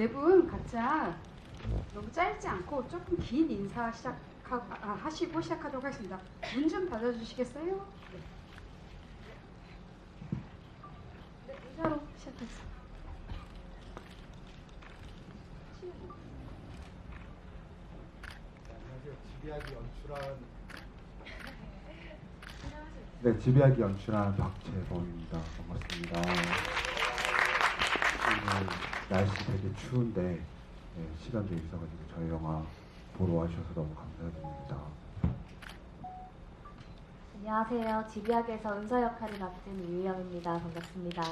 네 분 각자 너무 짧지 않고 조금 긴 인사 하시고 시작하도록 하겠습니다. 문 좀 닫아주시겠어요? 네. 네, 인사로 시작하겠습니다. 안녕하세요. 집이야기 연출한 박재범입니다. 반갑습니다. 오늘 날씨 되게 추운데 시간 좀 있어가지고 저희 영화 보러 와주셔서 너무 감사드립니다. 안녕하세요. 집이야기에서 은서 역할을 맡은 유희영입니다. 반갑습니다.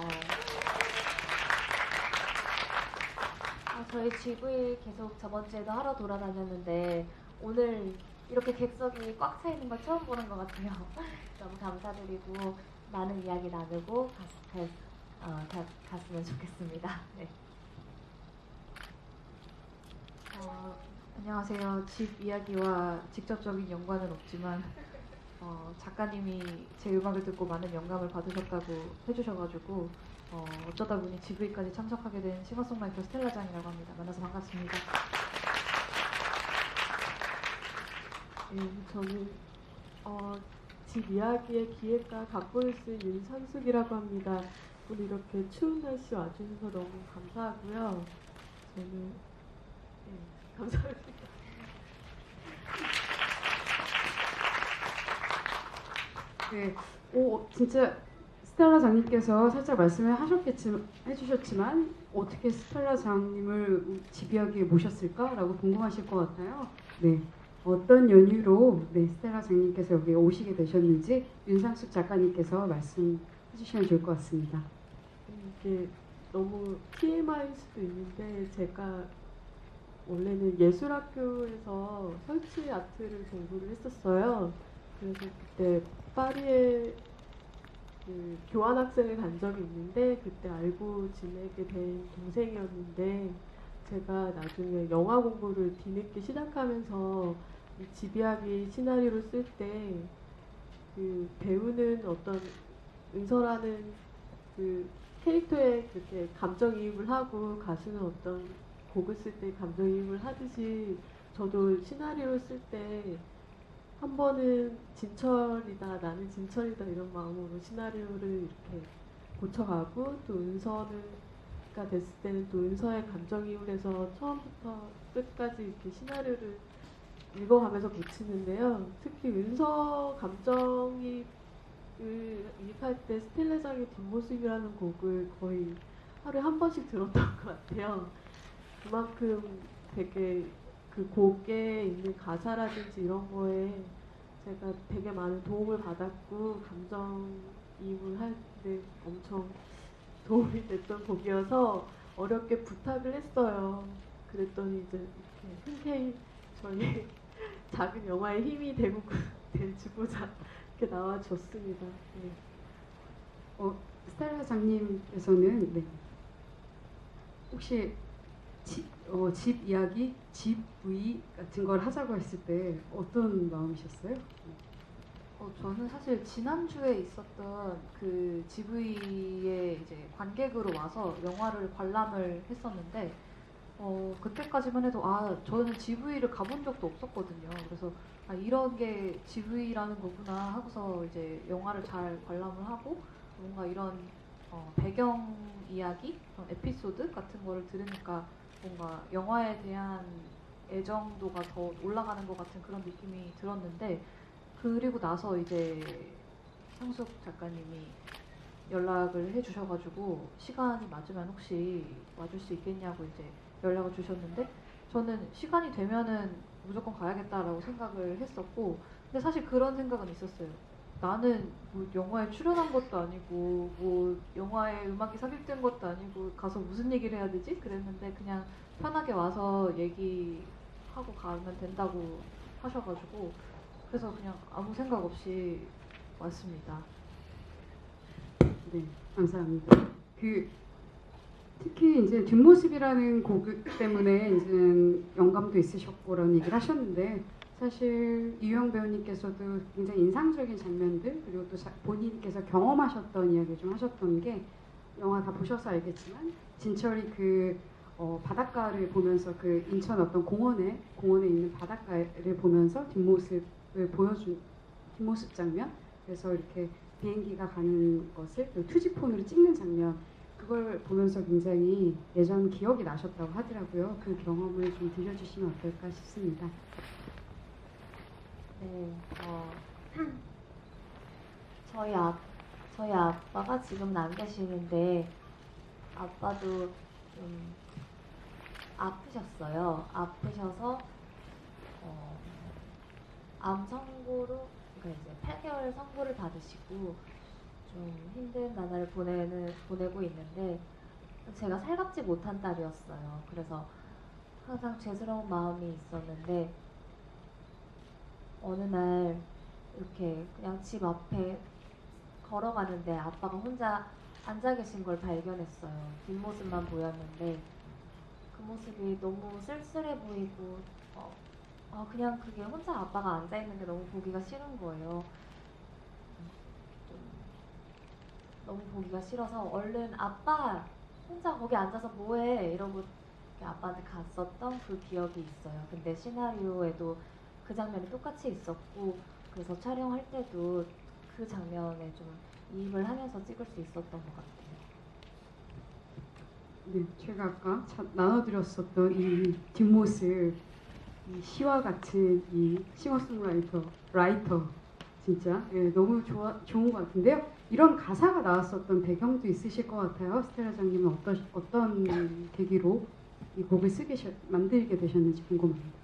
저희 GV 계속 저번 주에도 하러 돌아다녔는데 오늘 이렇게 객석이 꽉 차 있는 걸 처음 보는 것 같아요. 너무 감사드리고 많은 이야기 나누고 갔으면 좋겠습니다. 네. 안녕하세요. 집 이야기와 직접적인 연관은 없지만 작가님이 제 음악을 듣고 많은 영감을 받으셨다고 해주셔가지고 어쩌다 보니 GV까지 참석하게 된 싱어송라이터 스텔라장이라고 합니다. 만나서 반갑습니다. 네, 저는 집 이야기의 기획가 각본을 쓴 윤상숙이라고 합니다. 오늘 이렇게 추운 날씨 와주셔서 너무 감사하고요. 저는 감사합니다. 네, 진짜 스텔라 장님께서 살짝 말씀을 해주셨지만 어떻게 스텔라 장님을 집이야기에 모셨을까라고 궁금하실 것 같아요. 네, 어떤 연유로 스텔라 장님께서 여기 오시게 되셨는지 윤상숙 작가님께서 말씀해 주시면 좋을 것 같습니다. 이게 너무 TMI일 수도 있는데 제가 원래는 예술학교에서 설치 아트를 공부를 했었어요. 그래서 그때 파리에 교환학생을 간 적이 있는데 그때 알고 지내게 된 동생이었는데 제가 나중에 영화 공부를 뒤늦게 시작하면서 이 집이야기 시나리오를 쓸 때 그 배우는 어떤 은서라는 그 캐릭터에 그렇게 감정이입을 하고 가수는 어떤 곡을 쓸 때 감정이입을 하듯이 저도 시나리오를 쓸 때 한 번은 진철이다, 나는 진철이다 이런 마음으로 시나리오를 이렇게 고쳐가고 또 은서가 됐을 때는 또 은서의 감정이입을 해서 처음부터 끝까지 이렇게 시나리오를 읽어가면서 고치는데요. 특히 은서 감정이입을 이입할 때 스텔라장의 뒷모습이라는 곡을 거의 하루에 한 번씩 들었던 것 같아요. 그만큼 되게 그 곡에 있는 가사라든지 이런 거에 제가 되게 많은 도움을 받았고 감정이입을 할 때 엄청 도움이 됐던 곡이어서 어렵게 부탁을 했어요. 그랬더니 이제 이렇게 흔쾌히 저희 작은 영화에 힘이 되고 주고자 이렇게 나와줬습니다. 네. 스텔라 장님께서는 혹시 집 이야기, GV 같은 걸 하자고 했을 때 어떤 마음이셨어요? 저는 사실 지난주에 있었던 그 GV의 이제 관객으로 와서 영화를 관람을 했었는데 그때까지만 해도 저는 GV를 가본 적도 없었거든요. 그래서 이런 게 GV라는 거구나 하고서 이제 영화를 잘 관람을 하고 뭔가 이런 배경 이야기, 에피소드 같은 거를 들으니까 뭔가 영화에 대한 애정도가 더 올라가는 것 같은 그런 느낌이 들었는데 그리고 나서 이제 상숙 작가님이 연락을 해주셔가지고 시간이 맞으면 혹시 와줄 수 있겠냐고 이제 연락을 주셨는데 저는 시간이 되면은 무조건 가야겠다라고 생각을 했었고 근데 사실 그런 생각은 있었어요. 나는 뭐 영화에 출연한 것도 아니고 뭐 영화에 음악이 삽입된 것도 아니고 가서 무슨 얘기를 해야 되지? 그랬는데 그냥 편하게 와서 얘기하고 가면 된다고 하셔가지고 그래서 그냥 아무 생각 없이 왔습니다. 네, 감사합니다. 특히 이제 뒷모습이라는 곡 때문에 이제 영감도 있으셨고라는 얘기를 하셨는데 사실 유영 배우님께서도 굉장히 인상적인 장면들 그리고 또 본인께서 경험하셨던 이야기 좀 하셨던 게 영화 다 보셔서 알겠지만 진철이 바닷가를 보면서 그 인천 어떤 공원에 있는 바닷가를 보면서 뒷모습을 보여준 뒷모습 장면, 그래서 이렇게 비행기가 가는 것을 그 투지폰으로 찍는 장면, 그걸 보면서 굉장히 예전 기억이 나셨다고 하더라고요. 그 경험을 좀 들려주시면 어떨까 싶습니다. 네, 저희 아빠가 지금은 안 계시는데 아빠도 좀 아프셨어요. 아프셔서 암 선고로, 그러니까 이제 8개월 선고를 받으시고 좀 힘든 나날을 보내고 있는데, 제가 살갑지 못한 딸이었어요. 그래서 항상 죄스러운 마음이 있었는데 어느 날 이렇게 그냥 집 앞에 걸어가는데 아빠가 혼자 앉아 계신 걸 발견했어요. 뒷모습만 보였는데 그 모습이 너무 쓸쓸해 보이고 그냥 그게 혼자 아빠가 앉아 있는 게 너무 보기가 싫은 거예요. 좀 너무 보기가 싫어서 얼른 아빠 혼자 거기 앉아서 뭐해 이러고 아빠한테 갔었던 그 기억이 있어요. 근데 시나리오에도 그 장면이 똑같이 있었고, 그래서 촬영할 때도 그 장면에 좀 이입을 하면서 찍을 수 있었던 것 같아요. 네, 제가 아까 나눠드렸었던 이 뒷모습, 이 시와 같은 이 싱어송라이터 진짜 너무 좋은 것 같은데요. 이런 가사가 나왔었던 배경도 있으실 것 같아요. 스텔라 장님은 어떤 계기로 이 곡을 만들게 되셨는지 궁금합니다.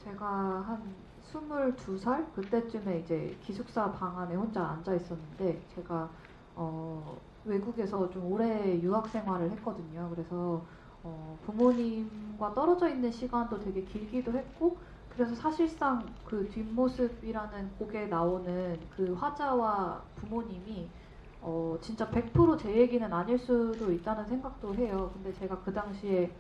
제가 한 22살 그때쯤에 이제 기숙사 방 안에 혼자 앉아 있었는데, 제가 외국에서 좀 오래 유학 생활을 했거든요. 그래서 부모님과 떨어져 있는 시간도 되게 길기도 했고, 그래서 사실상 그 뒷모습이라는 곡에 나오는 그 화자와 부모님이 진짜 100% 제 얘기는 아닐 수도 있다는 생각도 해요. 근데 제가 그 당시에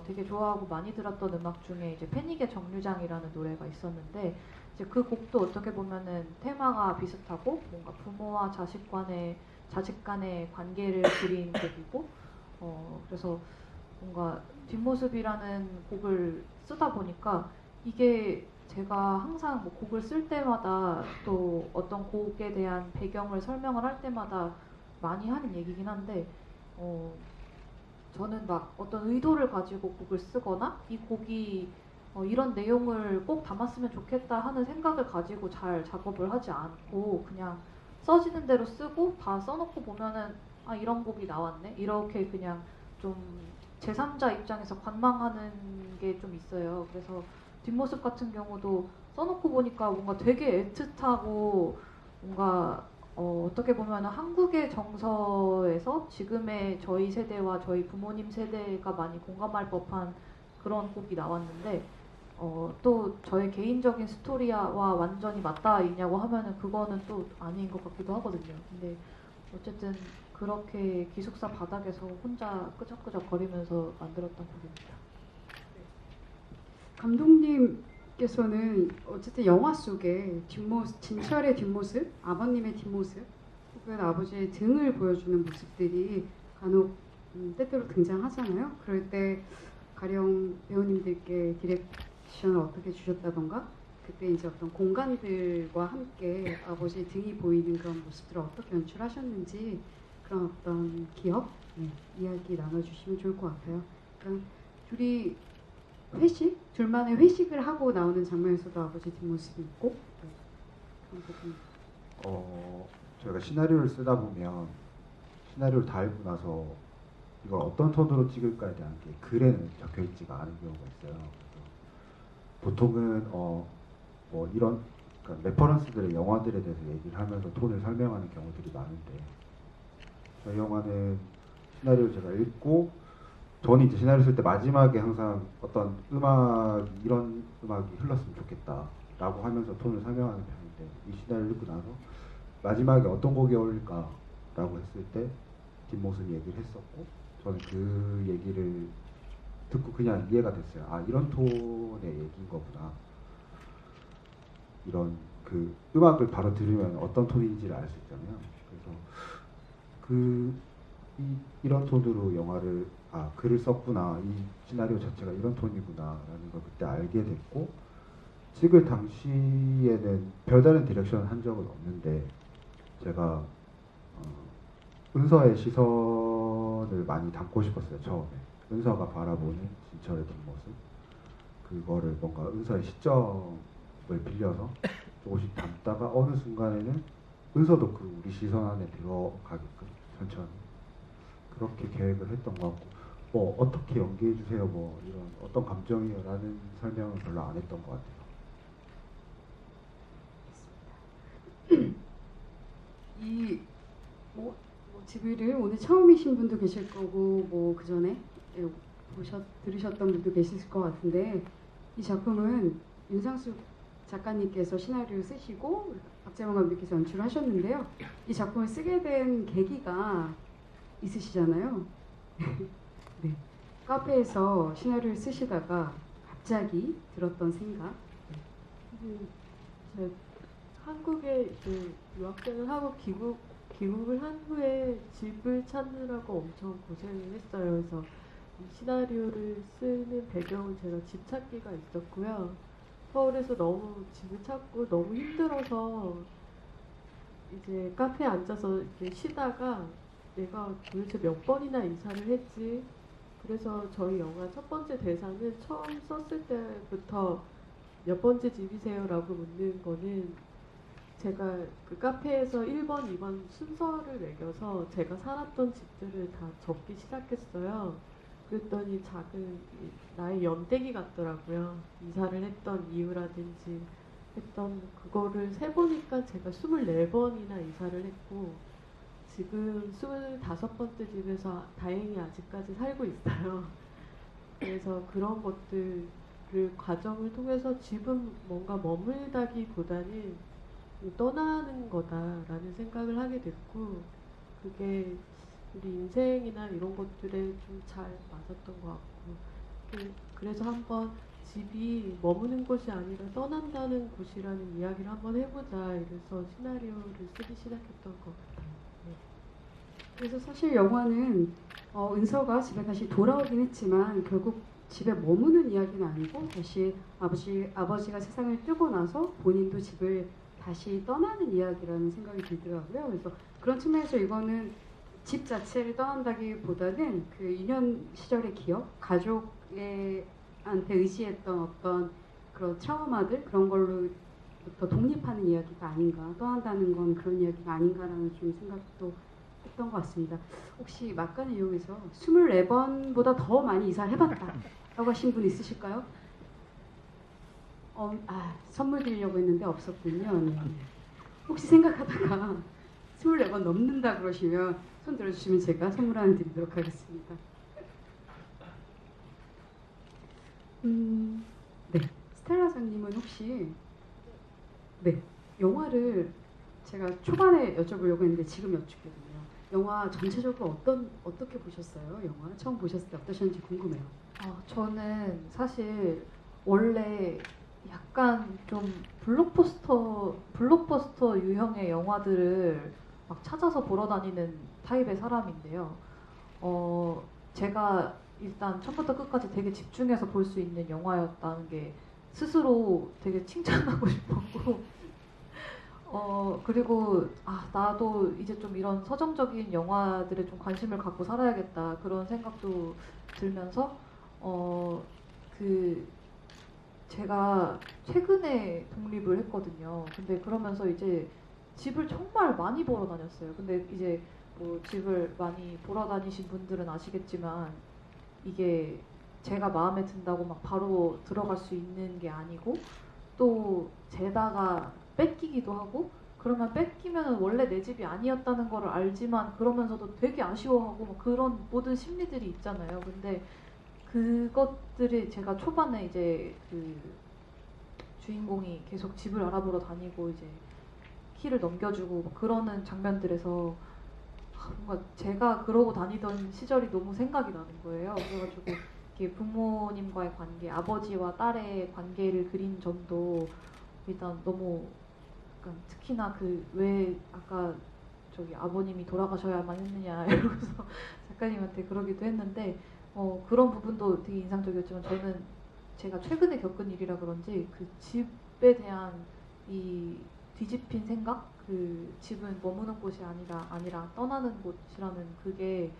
되게 좋아하고 많이 들었던 음악 중에 이제 패닉의 정류장이라는 노래가 있었는데, 이제 그 곡도 어떻게 보면은 테마가 비슷하고 뭔가 부모와 자식 간의 관계를 그린 곡이고, 그래서 뭔가 뒷모습이라는 곡을 쓰다 보니까 이게 제가 항상 뭐 곡을 쓸 때마다 또 어떤 곡에 대한 배경을 설명을 할 때마다 많이 하는 얘기긴 한데, 저는 막 어떤 의도를 가지고 곡을 쓰거나 이 곡이 이런 내용을 꼭 담았으면 좋겠다 하는 생각을 가지고 잘 작업을 하지 않고, 그냥 써지는 대로 쓰고 다 써놓고 보면은 아, 이런 곡이 나왔네, 이렇게 그냥 좀 제3자 입장에서 관망하는 게 좀 있어요. 그래서 뒷모습 같은 경우도 써놓고 보니까 뭔가 되게 애틋하고, 뭔가 어떻게 보면 한국의 정서에서 지금의 저희 세대와 저희 부모님 세대가 많이 공감할 법한 그런 곡이 나왔는데, 또 저의 개인적인 스토리와 완전히 맞닿아 있냐고 하면은 그거는 또 아닌 것 같기도 하거든요. 근데 어쨌든 그렇게 기숙사 바닥에서 혼자 끄적끄적 거리면서 만들었던 곡입니다. 감독님께서는 어쨌든 영화 속에 진철의 뒷모습, 아버님의 뒷모습, 혹은 아버지의 등을 보여주는 모습들이 간혹 때때로 등장하잖아요. 그럴 때 가령 배우님들께 디렉션을 어떻게 주셨다던가, 그때 이제 어떤 공간들과 함께 아버지의 등이 보이는 그런 모습들을 어떻게 연출하셨는지, 그런 어떤 기억, 이야기 나눠주시면 좋을 것 같아요. 그러니까 둘만의 회식을 하고 나오는 장면에서도 아버지 뒷모습이 있고, 그런 부분. 저희가 시나리오를 쓰다 보면 시나리오를 다 읽고 나서 이걸 어떤 톤으로 찍을까에 대한 게 글에는 적혀 있지가 않은 경우가 있어요. 보통은 뭐 이런 그러니까 레퍼런스들의 영화들에 대해서 얘기를 하면서 톤을 설명하는 경우들이 많은데, 저희 영화는 시나리오를 제가 읽고, 저는 이제 시나리오 쓸 때 마지막에 항상 어떤 이런 음악이 흘렀으면 좋겠다 라고 하면서 톤을 설명하는 편인데, 이 시나리오를 읽고 나서 마지막에 어떤 곡이 어울릴까 라고 했을 때 뒷모습 얘기를 했었고, 저는 그 얘기를 듣고 그냥 이해가 됐어요. 아, 이런 톤의 얘기인 거구나. 이런 그 음악을 바로 들으면 어떤 톤인지를 알 수 있잖아요. 그래서 이런 톤으로 영화를 아, 글을 썼구나, 이 시나리오 자체가 이런 톤이구나라는 걸 그때 알게 됐고, 찍을 당시에는 별다른 디렉션을 한 적은 없는데 제가 은서의 시선을 많이 담고 싶었어요. 처음에 은서가 바라보는 진철의 뒷모습, 그거를 뭔가 은서의 시점을 빌려서 조금씩 담다가 어느 순간에는 은서도 그 우리 시선 안에 들어가게끔 천천히 그렇게 계획을 했던 것 같고, 뭐 어떻게 연기해 주세요, 뭐 이런 어떤 감정이요라는 설명은 별로 안 했던 것 같아요. 이 GV를 오늘 처음이신 분도 계실 거고 뭐 그 전에 들으셨던 분도 계실 것 같은데, 이 작품은 윤상수 작가님께서 시나리오 쓰시고 박재범 감독님께서 연출하셨는데요. 이 작품을 쓰게 된 계기가 있으시잖아요. 네. 카페에서 시나리오를 쓰시다가 갑자기 들었던 생각. 제가 한국에 이제 유학생을 하고 귀국을 한 후에 집을 찾느라고 엄청 고생을 했어요. 그래서 이 시나리오를 쓰는 배경은 제가 집 찾기가 있었고요. 서울에서 너무 집을 찾고 너무 힘들어서 이제 카페에 앉아서 이렇게 쉬다가 내가 도대체 몇 번이나 이사를 했지. 그래서 저희 영화 첫 번째 대사는 처음 썼을 때부터 몇 번째 집이세요라고 묻는 거는 제가 그 카페에서 1번, 2번 순서를 매겨서 제가 살았던 집들을 다 적기 시작했어요. 그랬더니 작은 나의 연대기 같더라고요. 이사를 했던 이유라든지 했던 그거를 세보니까 제가 24번이나 이사를 했고, 지금 25번째 집에서 다행히 아직까지 살고 있어요. 그래서 그런 것들을 과정을 통해서 집은 뭔가 머물다기보다는 떠나는 거다라는 생각을 하게 됐고, 그게 우리 인생이나 이런 것들에 좀 잘 맞았던 것 같고, 그래서 한번 집이 머무는 곳이 아니라 떠난다는 곳이라는 이야기를 한번 해보자 이래서 시나리오를 쓰기 시작했던 것 같아요. 네. 그래서 사실 영화는 은서가 집에 다시 돌아오긴 했지만 결국 집에 머무는 이야기는 아니고 다시 아버지가 세상을 뜨고 나서 본인도 집을 다시 떠나는 이야기라는 생각이 들더라고요. 그래서 그런 측면에서 이거는 집 자체를 떠난다기보다는 그 유년 시절의 기억, 가족한테 의지했던 어떤 그런 트라우마들, 그런 걸로부터 독립하는 이야기가 아닌가, 떠난다는 건 그런 이야기가 아닌가라는 좀 생각도 했던 것 같습니다. 혹시 막간을 이용해서 24번보다 더 많이 이사를 해봤다 라고 하신 분 있으실까요? 선물 드리려고 했는데 없었군요. 네. 혹시 생각하다가 24번 넘는다 그러시면 손 들어주시면 제가 선물 하나 드리도록 하겠습니다. 네. 스텔라 장님은 혹시 영화를 제가 초반에 여쭤보려고 했는데 지금 여쭙거든요. 영화 전체적으로 어떻게 보셨어요? 영화 처음 보셨을 때 어떠셨는지 궁금해요. 저는 사실 원래 약간 좀 블록버스터 유형의 영화들을 막 찾아서 보러 다니는 타입의 사람인데요. 제가 일단 처음부터 끝까지 되게 집중해서 볼 수 있는 영화였다는 게 스스로 되게 칭찬하고 싶었고, 그리고 나도 이제 좀 이런 서정적인 영화들에 좀 관심을 갖고 살아야겠다 그런 생각도 들면서 제가 최근에 독립을 했거든요. 근데 그러면서 이제 집을 정말 많이 보러 다녔어요. 근데 이제 뭐 집을 많이 보러 다니신 분들은 아시겠지만 이게 제가 마음에 든다고 막 바로 들어갈 수 있는 게 아니고, 또 재다가 뺏기기도 하고, 그러면 뺏기면 원래 내 집이 아니었다는 걸 알지만 그러면서도 되게 아쉬워하고 막 그런 모든 심리들이 있잖아요. 근데 그것들이 제가 초반에 이제 그 주인공이 계속 집을 알아보러 다니고 이제 키를 넘겨주고 막 그러는 장면들에서 뭔가 제가 그러고 다니던 시절이 너무 생각이 나는 거예요. 그래가지고 이렇게 부모님과의 관계, 아버지와 딸의 관계를 그린 점도 일단 너무 약간 특히나 왜 아까 저기 아버님이 돌아가셔야만 했느냐 이러면서 작가님한테 그러기도 했는데, 그런 부분도 되게 인상적이었지만 저는 제가 최근에 겪은 일이라 그런지 그 집에 대한 이 뒤집힌 생각, 그 집은 머무는 곳이 아니라 떠나는 곳이라는 그게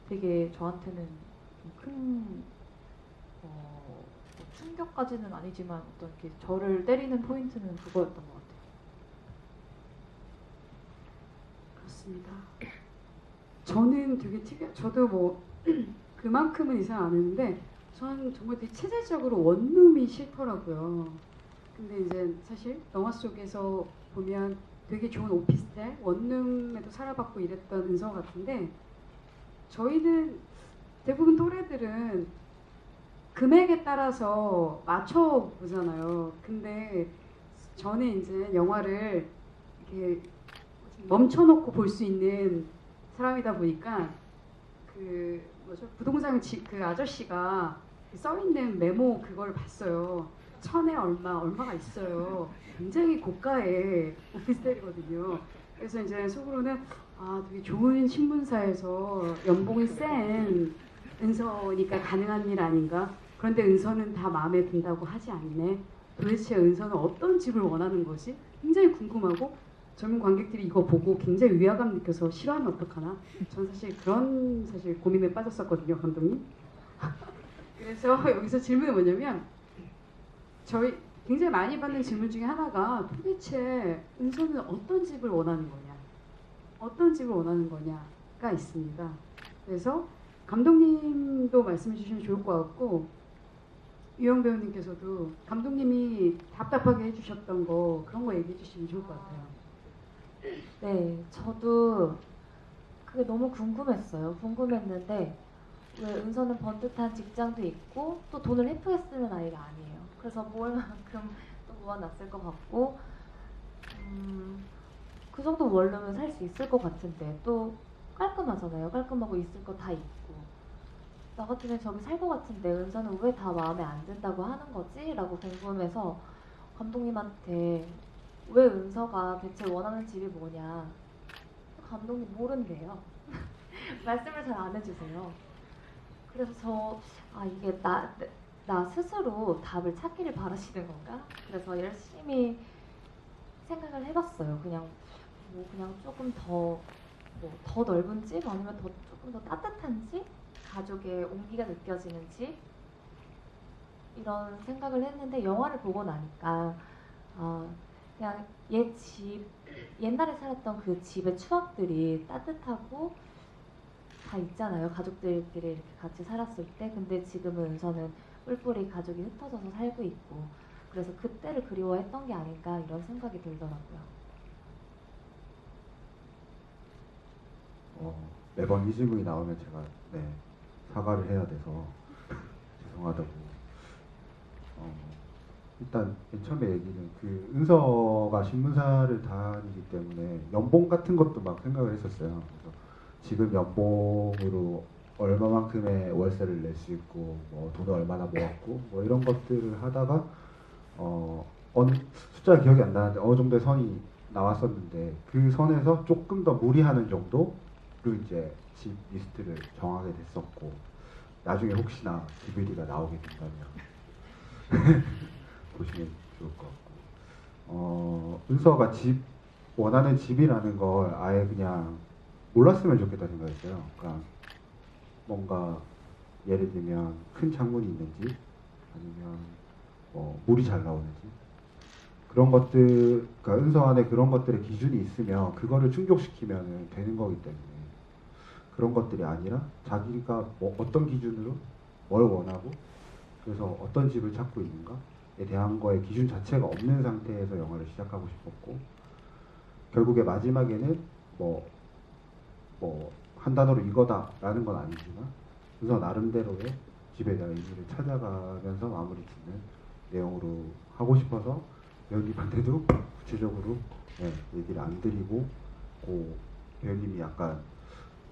되게 저한테는 큰 충격까지는 아니지만 어떤 이렇게 저를 때리는 포인트는 그거였던 것 같아요. 그렇습니다. 저는 되게 저도 뭐 그만큼은 이상 안 했는데 저는 정말 되게 체질적으로 원룸이 싫더라고요. 근데 이제 사실 영화 속에서 보면 되게 좋은 오피스텔 원룸에도 살아봤고 이랬던 은서 같은데 저희는 대부분 또래들은 금액에 따라서 맞춰 보잖아요. 근데 저는 이제 영화를 이렇게 멈춰놓고 볼 수 있는 사람이다 보니까 그 뭐죠 부동산 그 아저씨가 써 있는 메모 그걸 봤어요. 천에 얼마가 있어요. 굉장히 고가의 오피스텔이거든요. 그래서 이제 속으로는 아 되게 좋은 신문사에서 연봉이 센 은서니까 가능한 일 아닌가. 그런데 은서는 다 마음에 든다고 하지 않네. 도대체 은서는 어떤 집을 원하는 거지? 굉장히 궁금하고 젊은 관객들이 이거 보고 굉장히 위화감 느껴서 싫어하면 어떡하나? 전 사실 그런 고민에 빠졌었거든요, 감독님. 그래서 여기서 질문이 뭐냐면 저희 굉장히 많이 받는 질문 중에 하나가 도대체 은서는 어떤 집을 원하는 거냐? 어떤 집을 원하는 거냐가 있습니다. 그래서 감독님도 말씀해 주시면 좋을 것 같고 유영 배우님께서도 감독님이 답답하게 해주셨던 거 그런 거 얘기해 주시면 좋을 것 같아요. 네, 저도 그게 너무 궁금했는데 왜 은서는 번듯한 직장도 있고 또 돈을 헤프게 쓰는 아이가 아니에요. 그래서 모을만큼 또 모아놨을 것 같고 그 정도 원룸은 살 수 있을 것 같은데 또 깔끔하잖아요. 깔끔하고 있을 거 다 있고 나 같으면 저기 살 것 같은데 은서는 왜 다 마음에 안 든다고 하는 거지? 라고 궁금해서 감독님한테 왜 은서가 대체 원하는 집이 뭐냐 감독님 모른대요. 말씀을 잘 안 해주세요. 그래서 이게 나 스스로 답을 찾기를 바라시는 건가? 그래서 열심히 생각을 해봤어요. 그냥 조금 더 넓은 집 아니면 조금 더 따뜻한 집, 가족의 온기가 느껴지는 집 이런 생각을 했는데 영화를 보고 나니까 그냥 옛날에 살았던 그 집의 추억들이 따뜻하고 다 있잖아요. 가족들끼리 이렇게 같이 살았을 때. 근데 지금은 은서는 뿔뿔이 가족이 흩어져서 살고 있고 그래서 그때를 그리워했던 게 아닌가 이런 생각이 들더라고요. 매번 이 질문이 나오면 제가 사과를 해야 돼서 죄송하다고. 일단 맨 처음에 얘기는 그 은서가 신문사를 다니기 때문에 연봉 같은 것도 막 생각을 했었어요. 그래서 지금 연봉으로 얼마만큼의 월세를 낼 수 있고 뭐 돈을 얼마나 모았고 뭐 이런 것들을 하다가 어느 숫자가 기억이 안 나는데 어느 정도의 선이 나왔었는데 그 선에서 조금 더 무리하는 정도로 이제 집 리스트를 정하게 됐었고 나중에 혹시나 GBD가 나오게 된다면 보시면 좋을 것 같고 은서가 원하는 집이라는 걸 아예 그냥 몰랐으면 좋겠다 생각했어요. 그러니까 뭔가 예를 들면 큰 창문이 있는 집 아니면 물이 잘 나오는 집 그런 것들, 그러니까 은서 안에 그런 것들의 기준이 있으면 그거를 충족시키면 되는 거기 때문에 그런 것들이 아니라 자기가 어떤 기준으로 뭘 원하고 그래서 어떤 집을 찾고 있는가에 대한 거에 기준 자체가 없는 상태에서 영화를 시작하고 싶었고 결국에 마지막에는 한 단어로 이거다라는 건 아니지만 은서 나름대로의 집에 대한 의미를 찾아가면서 마무리 짓는 내용으로 하고 싶어서 배우님한테도 구체적으로 얘기를 안 드리고 배우님이 약간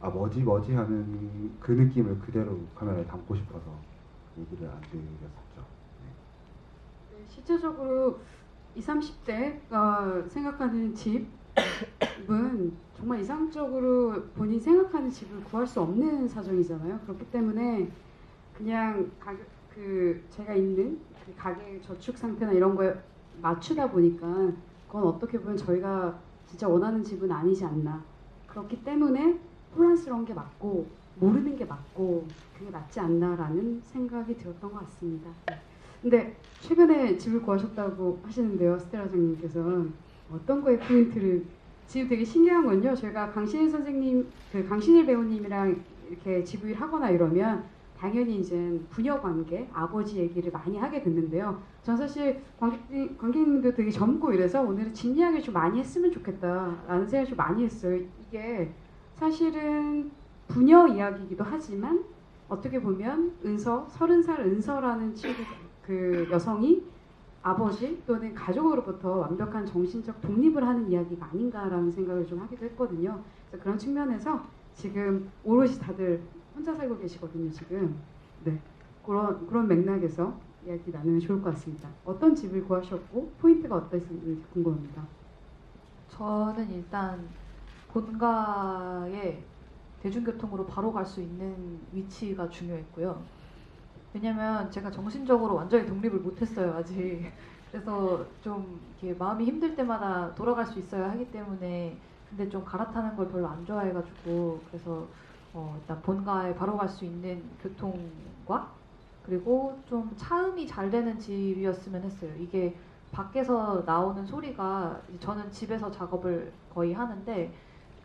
뭐지 하는 그 느낌을 그대로 카메라에 담고 싶어서 얘기를 안 드렸었죠. 네, 실제적으로 20, 30대가 생각하는 집은 정말 이상적으로 본인 생각하는 집을 구할 수 없는 사정이잖아요. 그렇기 때문에 그냥 제가 있는 그 가계 저축 상태나 이런 거에 맞추다 보니까 그건 어떻게 보면 저희가 진짜 원하는 집은 아니지 않나. 그렇기 때문에 혼란스러운 게 맞고 모르는 게 맞고 그게 맞지 않나라는 생각이 들었던 것 같습니다. 근데 최근에 집을 구하셨다고 하시는데요, 스텔라 장님께서는 어떤 거에 포인트를 지금 되게 신기한 건요. 제가 강신일 선생님, 강신일 배우님이랑 이렇게 GV를 하거나 이러면 당연히 이제 부녀 관계, 아버지 얘기를 많이 하게 됐는데요. 전 사실 관객님도 되게 젊고 이래서 오늘은 집 이야기를 좀 많이 했으면 좋겠다라는 생각을 좀 많이 했어요. 이게 사실은 부녀 이야기이기도 하지만 어떻게 보면 30살 은서라는 친구 그 여성이 아버지 또는 가족으로부터 완벽한 정신적 독립을 하는 이야기가 아닌가라는 생각을 좀 하기도 했거든요. 그래서 그런 측면에서 지금 오롯이 다들 혼자 살고 계시거든요, 지금. 네. 그런 맥락에서 이야기 나누면 좋을 것 같습니다. 어떤 집을 구하셨고 포인트가 어떠셨는지 궁금합니다. 저는 일단 본가에 대중교통으로 바로 갈 수 있는 위치가 중요했고요. 왜냐면 제가 정신적으로 완전히 독립을 못했어요, 아직. 그래서 좀 이렇게 마음이 힘들 때마다 돌아갈 수 있어야 하기 때문에, 근데 좀 갈아타는 걸 별로 안 좋아해가지고, 그래서 일단 본가에 바로 갈 수 있는 교통과, 그리고 좀 차음이 잘 되는 집이었으면 했어요. 이게 밖에서 나오는 소리가, 저는 집에서 작업을 거의 하는데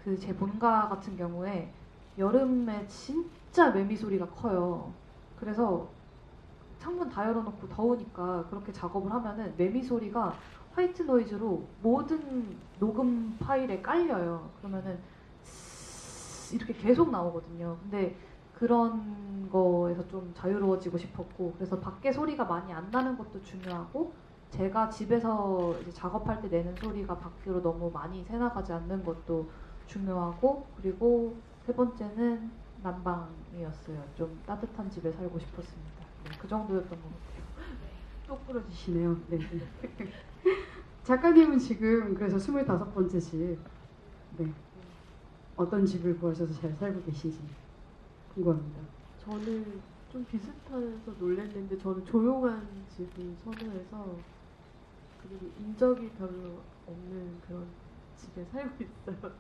그 제 본가 같은 경우에 여름에 진짜 매미 소리가 커요. 그래서 창문 다 열어놓고 더우니까 그렇게 작업을 하면은 매미 소리가 화이트 노이즈로 모든 녹음 파일에 깔려요. 그러면은 이렇게 계속 나오거든요. 근데 그런 거에서 좀 자유로워지고 싶었고, 그래서 밖에 소리가 많이 안 나는 것도 중요하고, 제가 집에서 이제 작업할 때 내는 소리가 밖으로 너무 많이 새나가지 않는 것도 중요하고, 그리고 세 번째는 난방이었어요. 좀 따뜻한 집에 살고 싶었습니다. 네, 그 정도였던 것 같아요. 똑 부러지시네요. 네. 작가님은 지금 그래서 25번째 집. 네. 어떤 집을 구하셔서 잘 살고 계신지 궁금합니다. 저는 좀 비슷해서 놀랐는데 저는 조용한 집을 선호해서 그리고 인적이 별로 없는 그런 집에 살고 있어요. 그래서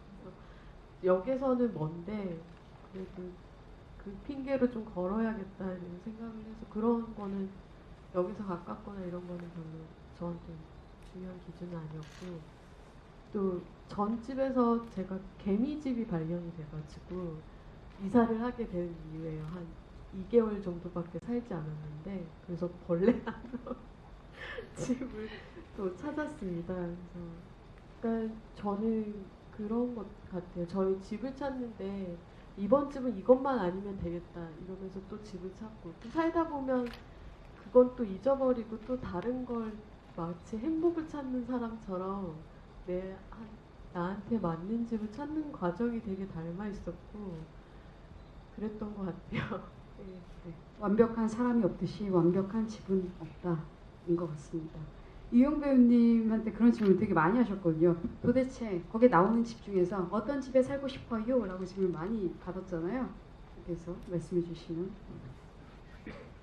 역에서는 먼데 그래도 그 핑계로 좀 걸어야겠다는 생각을 해서 그런 거는 여기서 가깝거나 이런 거는 별로 저한테 중요한 기준은 아니었고, 또 전집에서 제가 개미집이 발견이 돼가지고 이사를 하게 된 이유예요. 한 2개월 정도밖에 살지 않았는데 그래서 벌레 나서 집을 또 찾았습니다. 그래서 그러니까 저는 그런 것 같아요. 저희 집을 찾는데 이번 집은 이것만 아니면 되겠다 이러면서 또 집을 찾고 또 살다 보면 그건 또 잊어버리고 또 다른 걸 마치 행복을 찾는 사람처럼 나한테 맞는 집을 찾는 과정이 되게 닮아 있었고 그랬던 것 같아요. 네. 네. 완벽한 사람이 없듯이 완벽한 집은 없다인 것 같습니다. 이용 배우님한테 그런 질문 되게 많이 하셨거든요. 도대체 거기에 나오는 집 중에서 어떤 집에 살고 싶어요? 라고 질문 많이 받았잖아요. 그래서 말씀해 주시면.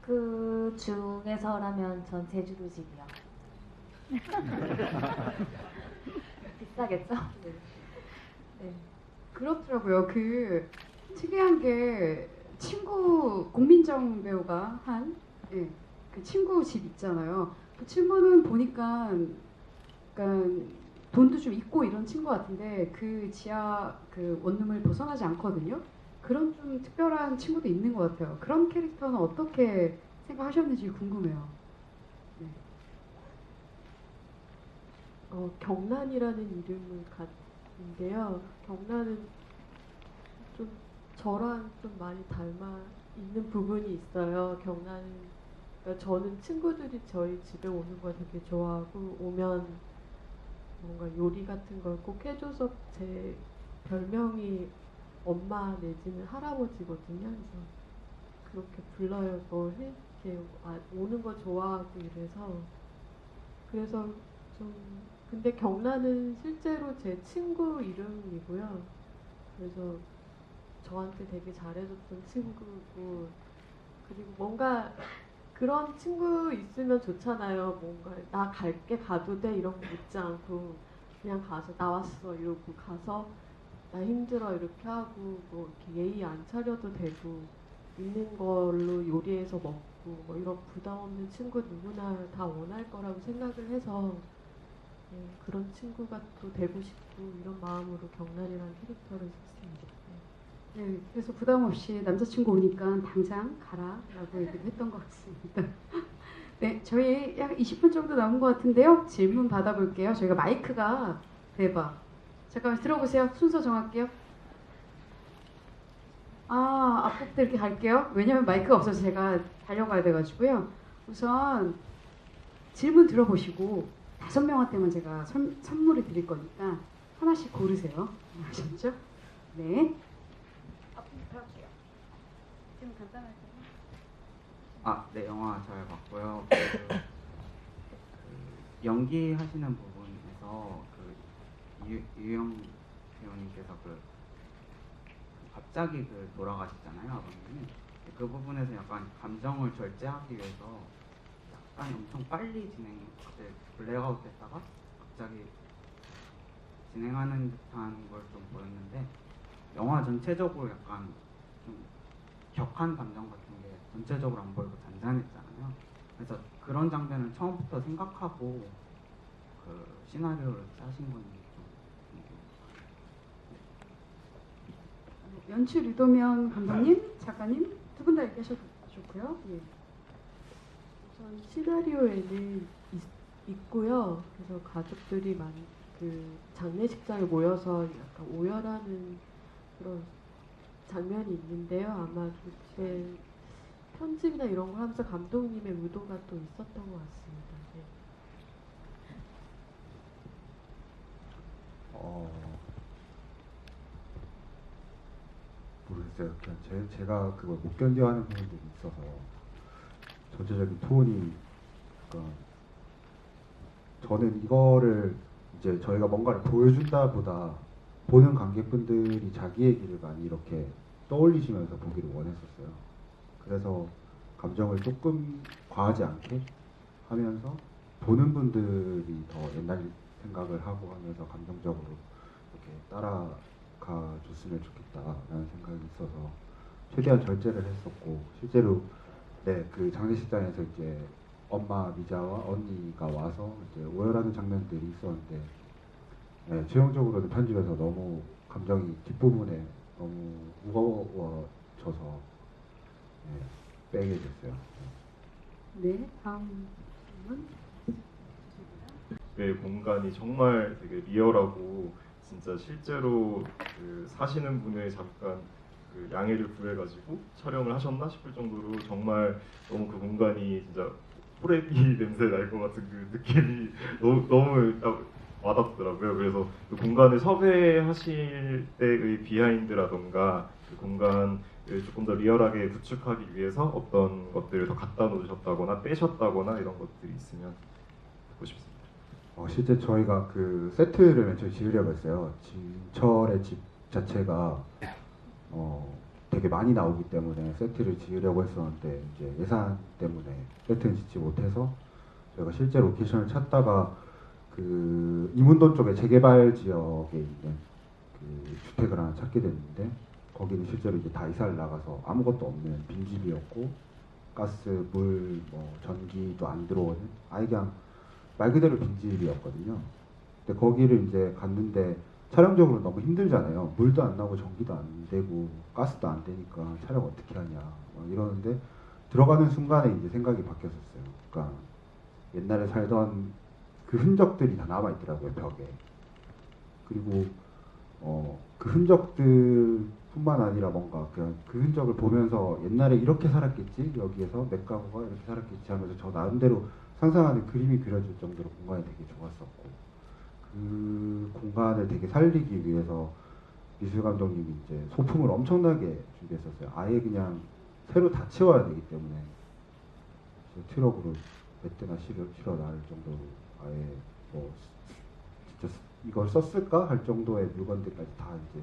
그 중에서라면 전 제주도 집이요. 비싸겠죠? 네. 네. 그렇더라고요. 특이한 게 공민정 배우가 한 그 친구 집 있잖아요. 그 친구는 보니까 약간 돈도 좀 있고 이런 친구 같은데 그 지하 그 원룸을 벗어나지 않거든요. 그런 좀 특별한 친구도 있는 것 같아요. 그런 캐릭터는 어떻게 생각하셨는지 궁금해요. 네. 경란이라는 이름을 갖는데요. 경란은 좀 저랑 좀 많이 닮아 있는 부분이 있어요. 경란은 그러니까 저는 친구들이 저희 집에 오는 걸 되게 좋아하고 오면 뭔가 요리 같은 걸 꼭 해줘서 제 별명이 엄마 내지는 할아버지거든요. 그래서 그렇게 불러요. 이렇게 오는 거 좋아하고 그래서 좀 근데 경란은 실제로 제 친구 이름이고요. 그래서 저한테 되게 잘해줬던 친구고 그리고 뭔가 그런 친구 있으면 좋잖아요. 뭔가 나 갈게 가도 돼 이런 거 묻지 않고 그냥 가서 나왔어 이러고 가서 나 힘들어 이렇게 하고 뭐 이렇게 예의 안 차려도 되고 있는 걸로 요리해서 먹고 뭐 이런 부담 없는 친구 누구나 다 원할 거라고 생각을 해서 그런 친구가 또 되고 싶고 이런 마음으로 경란이라는 캐릭터를 썼습니다. 네, 그래서 부담 없이 남자친구 오니까 당장 가라라고 얘기를 했던 것 같습니다. 네, 저희 약 20분 정도 남은 것 같은데요. 질문 받아볼게요. 저희가 마이크가 대박. 잠깐만 들어보세요. 순서 정할게요. 앞부터 이렇게 갈게요. 왜냐면 마이크가 없어서 제가 달려가야 돼가지고요. 우선 질문 들어보시고 5명한테만 제가 선물을 드릴 거니까 하나씩 고르세요. 아셨죠? 네. 앞부터 할게요. 질문 간단하게. 네, 영화 잘 봤고요. 연기하시는 부분에서 유영 배우님께서 갑자기 돌아가시잖아요, 아버님이. 그 부분에서 약간 감정을 절제하기 위해서 약간 엄청 빨리 블랙아웃 했다가 갑자기 진행하는 듯한 걸 좀 보였는데, 영화 전체적으로 약간 좀 격한 감정 같은 게 전체적으로 안 보이고 잔잔했잖아요. 그래서 그런 장면을 처음부터 생각하고 시나리오를 짜신 건지 좀 궁금해요. 연출 유도면 감독님, 작가님 두 분 다 얘기하셔도 좋고요. 예. 우선 시나리오에는 있고요. 그래서 가족들이 그 장례식장에 모여서 약간 오열하는 그런 장면이 있는데요. 아마 그때 편집이나 이런 걸 하면서 감독님의 의도가 또 있었던 것 같습니다. 네. 모르겠어요. 그냥 제가 그걸 못 견뎌하는 부분들이 있어서 전체적인 톤이 그러니까 저는 이거를 이제 저희가 뭔가를 보여준다보다 보는 관객분들이 자기 얘기를 많이 이렇게 떠올리시면서 보기를 원했었어요. 그래서 감정을 조금 과하지 않게 하면서 보는 분들이 더 옛날 생각을 하고 하면서 감정적으로 이렇게 따라가 줬으면 좋겠다라는 생각이 있어서 최대한 절제를 했었고, 실제로 그 장례식장에서 이제 엄마 미자와 언니가 와서 이제 오열하는 장면들이 있었는데, 최종적으로는 편집에서 너무 감정이 뒷부분에 너무 무거워져서 빼게 됐어요. 네, 다음 질문. 그 공간이 정말 되게 리얼하고 진짜 실제로 사시는 분의 잠깐 양해를 구해가지고 촬영을 하셨나 싶을 정도로 정말 너무 그 공간이 진짜 호레비 냄새 날 것 같은 그 느낌이 너무 딱 와닿더라고요. 그래서 그 공간을 섭외하실 때의 비하인드라던가 그 공간을 조금 더 리얼하게 구축하기 위해서 어떤 것들을 더 갖다 놓으셨다거나 빼셨다거나 이런 것들이 있으면 듣고 싶습니다. 실제 저희가 그 세트를 맨 처음에 지으려고 했어요. 진철의 집 자체가 되게 많이 나오기 때문에 세트를 지으려고 했었는데 이제 예산 때문에 세트는 짓지 못해서 저희가 실제 로케이션을 찾다가 그 이문동 쪽에 재개발 지역에 있는 그 주택을 하나 찾게 됐는데, 거기는 실제로 이제 다 이사를 나가서 아무것도 없는 빈집이었고 가스, 물, 뭐 전기도 안 들어오는 아예 그냥 말 그대로 빈집이었거든요. 근데 거기를 이제 갔는데 촬영적으로 너무 힘들잖아요. 물도 안 나오고 전기도 안 되고 가스도 안 되니까 촬영 어떻게 하냐 막 이러는데, 들어가는 순간에 이제 생각이 바뀌었었어요. 그러니까 옛날에 살던 그 흔적들이 다 남아 있더라고요, 벽에. 그리고 그 흔적들뿐만 아니라 뭔가 그냥 그 흔적을 보면서 옛날에 이렇게 살았겠지, 여기에서 맥가구가 이렇게 살았겠지 하면서 저 나름대로 상상하는 그림이 그려질 정도로 공간이 되게 좋았었고, 그 공간을 되게 살리기 위해서 미술 감독님이 이제 소품을 엄청나게 준비했었어요. 아예 그냥 새로 다 채워야 되기 때문에 트럭으로 몇 대나 실어 나를 정도로 아예 뭐 진짜 이걸 썼을까 할 정도의 물건들까지 다 이제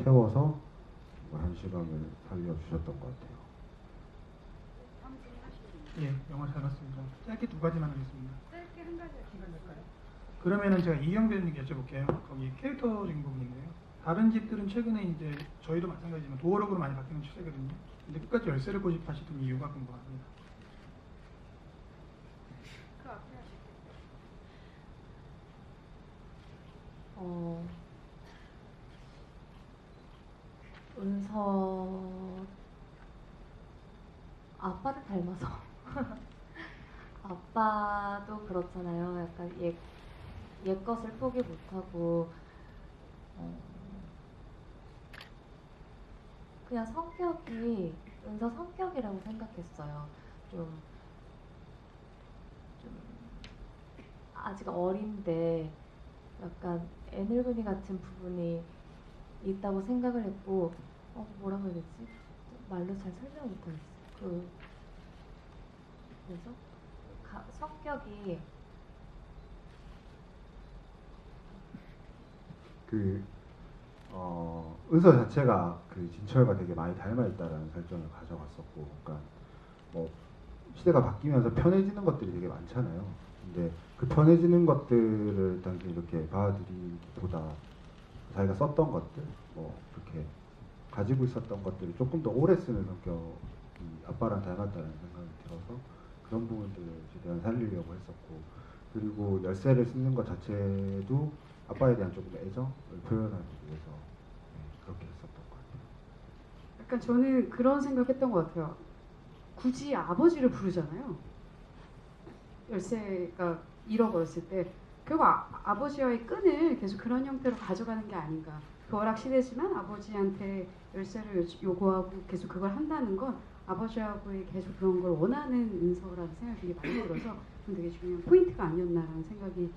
채워서 한 시간을 살려주셨던 것 같아요. 예, 영화 잘 봤습니다. 짧게 두 가지만 하겠습니다. 짧게 한 가지 할까요? 그러면은 제가 이영 배우님께 여쭤볼게요. 거기 캐릭터적인 부분인데요. 다른 집들은 최근에 이제 저희도 마찬가지지만 도어록으로 많이 바뀌는 추세거든요. 근데 끝까지 열쇠를 고집하시던 이유가 궁금합니다. 은서 아빠를 닮아서 아빠도 그렇잖아요. 약간 옛 것을 포기 못하고 그냥 성격이 은서 성격이라고 생각했어요. 좀 아직 어린데 약간 애늙은이 같은 부분이 있다고 생각을 했고 뭐라고 해야 되지? 말로 잘 설명 못하겠어요. 그래서 성격이 은서 자체가 그 진철과 되게 많이 닮아 있다라는 설정을 가져갔었고, 그러니까 뭐 시대가 바뀌면서 편해지는 것들이 되게 많잖아요. 근데 그 편해지는 것들을 당시 이렇게 받아들이기보다 자기가 썼던 것들, 뭐 이렇게 가지고 있었던 것들을 조금 더 오래 쓰는 성격이 아빠랑 닮았다는 생각이 들어서 그런 부분들을 최대한 살리려고 했었고, 그리고 열쇠를 쓰는 것 자체도 아빠에 대한 조금 애정을 표현하기 위해서 그렇게 했었던 것 같아요. 약간 저는 그런 생각했던 것 같아요. 굳이 아버지를 부르잖아요. 열쇠가 잃어버렸을 때 결국 아버지와의 끈을 계속 그런 형태로 가져가는 게 아닌가. 도어락 시대지만 아버지한테 열쇠를 요구하고 계속 그걸 한다는 건 아버지하고의 계속 그런 걸 원하는 은서라는 생각이 되게 많이 들어서 되게 중요한 포인트가 아니었나라는 생각이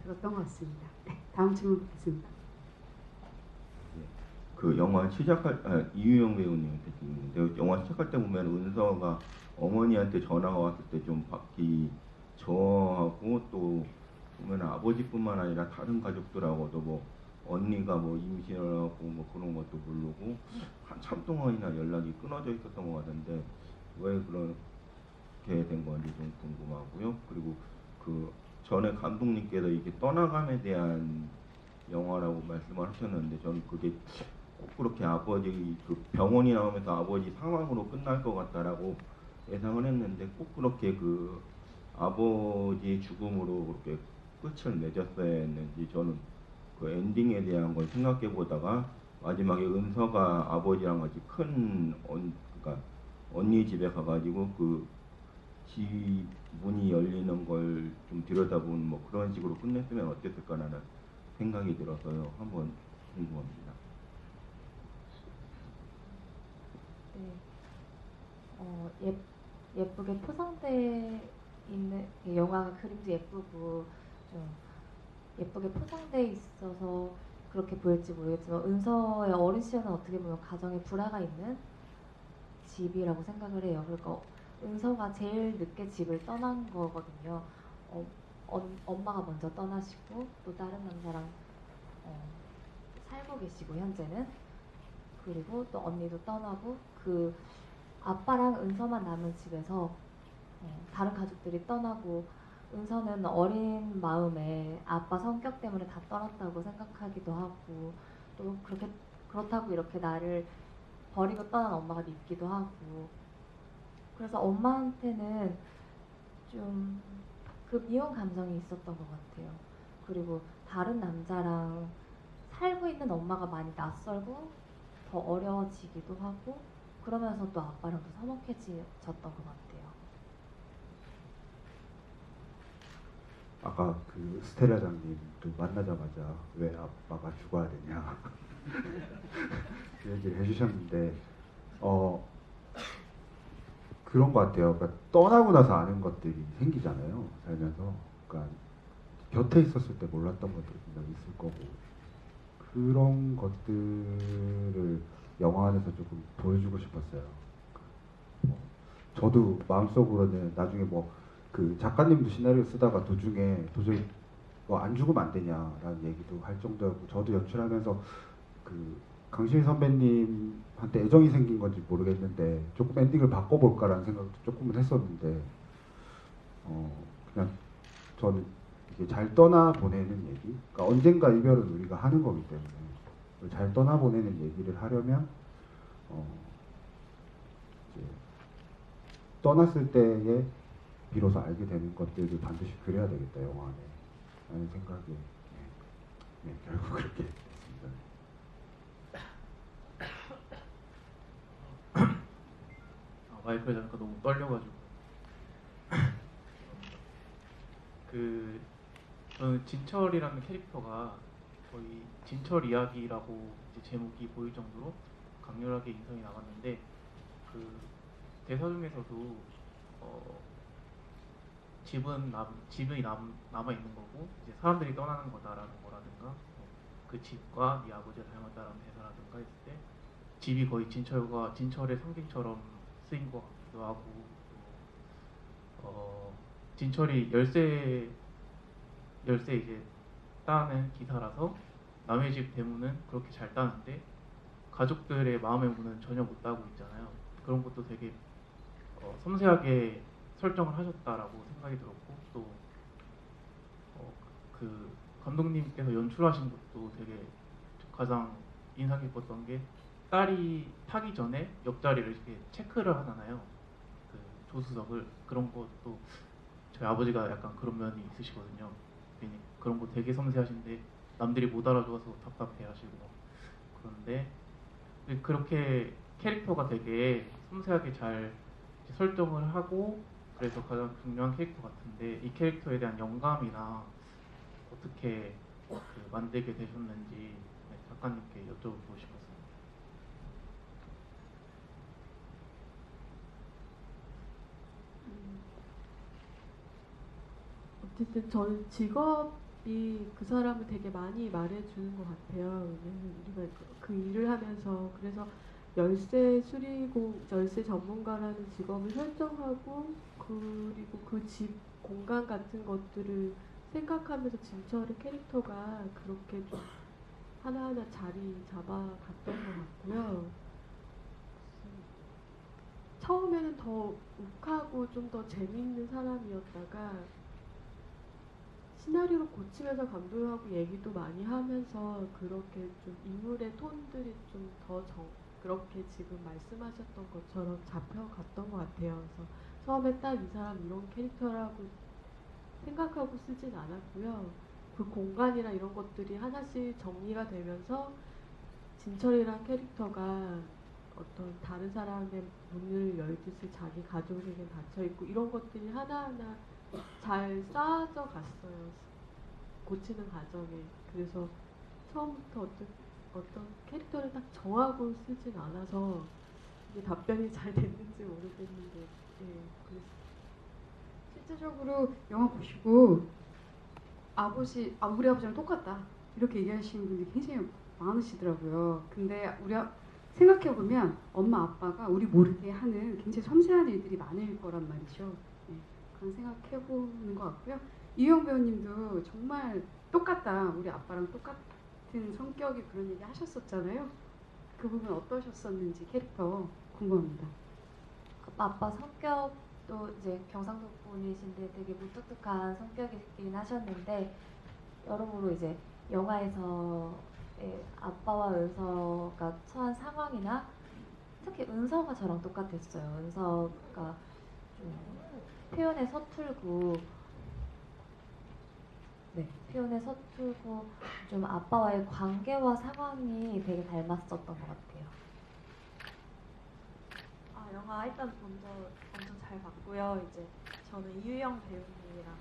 들었던 것 같습니다. 네, 다음 질문 받겠습니다. 그 영화 시작할 이유영 배우님한테 질문인데, 영화 시작할 때 보면 은서가 어머니한테 전화가 왔을 때 좀 받기 저하고, 또 보면 아버지뿐만 아니라 다른 가족들하고도 뭐 언니가 뭐 임신을 하고 뭐 그런 것도 모르고 한참 동안이나 연락이 끊어져 있었던 것 같은데 왜 그렇게 된 건지 좀 궁금하고요. 그리고 그 전에 감독님께서 이게 떠나감에 대한 영화라고 말씀을 하셨는데, 저는 그게 꼭 그렇게 아버지 그 병원이 나오면서 아버지 사망으로 끝날 것 같다라고 예상을 했는데 꼭 그렇게 그 아버지의 죽음으로 그렇게 끝을 맺었어야 했는지, 저는 그 엔딩에 대한 걸 생각해 보다가 마지막에 은서가 아버지랑 같이 그러니까 언니 집에 가가지고 그 집 문이 열리는 걸 좀 들여다보는 뭐 그런 식으로 끝냈으면 어땠을까라는 생각이 들어서요. 한번 궁금합니다. 네. 예쁘게 포장돼 있는 영화가 그림도 예쁘고 좀 예쁘게 포장돼 있어서 그렇게 보일지 모르겠지만 은서의 어린 시절은 어떻게 보면 가정에 불화가 있는 집이라고 생각을 해요. 그러니까 은서가 제일 늦게 집을 떠난 거거든요. 엄마가 먼저 떠나시고 또 다른 남자랑 살고 계시고 현재는, 그리고 또 언니도 떠나고 그 아빠랑 은서만 남은 집에서 다른 가족들이 떠나고, 은서는 어린 마음에 아빠 성격 때문에 다 떠났다고 생각하기도 하고, 또 그렇다고 이렇게 나를 버리고 떠난 엄마가 밉기도 하고, 그래서 엄마한테는 좀 그 미운 감정이 있었던 것 같아요. 그리고 다른 남자랑 살고 있는 엄마가 많이 낯설고 더 어려워지기도 하고, 그러면서 또 아빠랑 더 서먹해졌던 것 같아요. 아까 그 스텔라장님도 만나자마자 왜 아빠가 죽어야 되냐 그 얘기를 해주셨는데 그런 것 같아요. 그러니까 떠나고 나서 아는 것들이 생기잖아요, 살면서. 그러니까 곁에 있었을 때 몰랐던 것들이 분명히 있을 거고, 그런 것들을 영화 안에서 조금 보여주고 싶었어요. 저도 마음속으로는 나중에 뭐 그 작가님도 시나리오 쓰다가 도중에 도저히 뭐 안 죽으면 안 되냐라는 얘기도 할 정도였고, 저도 연출하면서 그 강시희 선배님한테 애정이 생긴 건지 모르겠는데 조금 엔딩을 바꿔볼까라는 생각도 조금은 했었는데 그냥 저는 이게 잘 떠나보내는 얘기, 그러니까 언젠가 이별은 우리가 하는 거기 때문에 잘 떠나보내는 얘기를 하려면 이제 떠났을 때에 비로소 알게 되는 것들을 반드시 그려야 되겠다 영화 안에 라는 생각에 결국 그렇게 됐습니다. 마이크를 잡으니까 너무 떨려가지고 저는 진철이라는 캐릭터가 거의 진철 이야기라고 이제 제목이 보일 정도로 강렬하게 인상이 남았는데 그 대사 중에서도 집이 남아 있는 거고 이제 사람들이 떠나는 거다라는 거라든가 그 집과 네 아버지가 닮았다라는 대사라든가 했을 때 집이 거의 진철의 상징처럼 쓰인 것 같기도 하고 진철이 열쇠 이제 따는 기사라서 남의 집 대문은 그렇게 잘 따는데 가족들의 마음의 문은 전혀 못 따고 있잖아요. 그런 것도 되게 섬세하게 설정을 하셨다라고 생각이 들었고 또 그 감독님께서 연출하신 것도 되게 가장 인상 깊었던 게 딸이 타기 전에 옆자리를 이렇게 체크를 하잖아요. 그 조수석을 그런 것도 저희 아버지가 약간 그런 면이 있으시거든요. 괜히 그런 거 되게 섬세하신데 남들이 못 알아줘서 답답해하시고 그런데 그렇게 캐릭터가 되게 섬세하게 잘 설정을 하고 그래서 가장 중요한 캐릭터 같은데 이 캐릭터에 대한 영감이나 어떻게 만들게 되셨는지 작가님께 여쭤보고 싶었습니다. 어쨌든 저는 직업이 그 사람을 되게 많이 말해주는 것 같아요. 왜냐면 우리가 그 일을 하면서 그래서 열쇠 전문가라는 직업을 설정하고 그리고 그 집 공간 같은 것들을 생각하면서 진철의 캐릭터가 그렇게 좀 하나하나 자리 잡아갔던 것 같고요. 처음에는 더 욱하고 좀 더 재밌는 사람이었다가 시나리오를 고치면서 감독하고 얘기도 많이 하면서 그렇게 좀 인물의 톤들이 좀 더 그렇게 지금 말씀하셨던 것처럼 잡혀갔던 것 같아요. 그래서 처음에 딱 이 사람 이런 캐릭터라고 생각하고 쓰진 않았고요. 그 공간이나 이런 것들이 하나씩 정리가 되면서 진철이란 캐릭터가 어떤 다른 사람의 문을 열듯이 자기 가족에게 닫혀있고 이런 것들이 하나하나 잘 쌓아져 갔어요. 고치는 과정에. 그래서 처음부터 어떤 캐릭터를 딱 정하고 쓰진 않아서 이게 답변이 잘 됐는지 모르겠는데 그래서 실제적으로 영화 보시고 우리 아버지랑 똑같다 이렇게 얘기하시는 분들이 굉장히 많으시더라고요. 근데 생각해보면 엄마 아빠가 우리 모르게 하는 굉장히 섬세한 일들이 많을 거란 말이죠. 그런 생각해보는 것 같고요. 이유영 배우님도 정말 똑같다, 우리 아빠랑 똑같은 성격이 그런 얘기 하셨었잖아요. 그 부분 어떠셨었는지 캐릭터 궁금합니다. 아빠 성격도 이제 경상도 분이신데 되게 무뚝뚝한 성격이긴 하셨는데 여러모로 이제 영화에서의 아빠와 은서가 처한 상황이나 특히 은서가 저랑 똑같았어요. 은서가 좀 표현에 서툴고 좀 아빠와의 관계와 상황이 되게 닮았었던 것 같아요. 영화 일단 먼저 엄청 잘 봤고요. 이제 저는 이유영 배우님이랑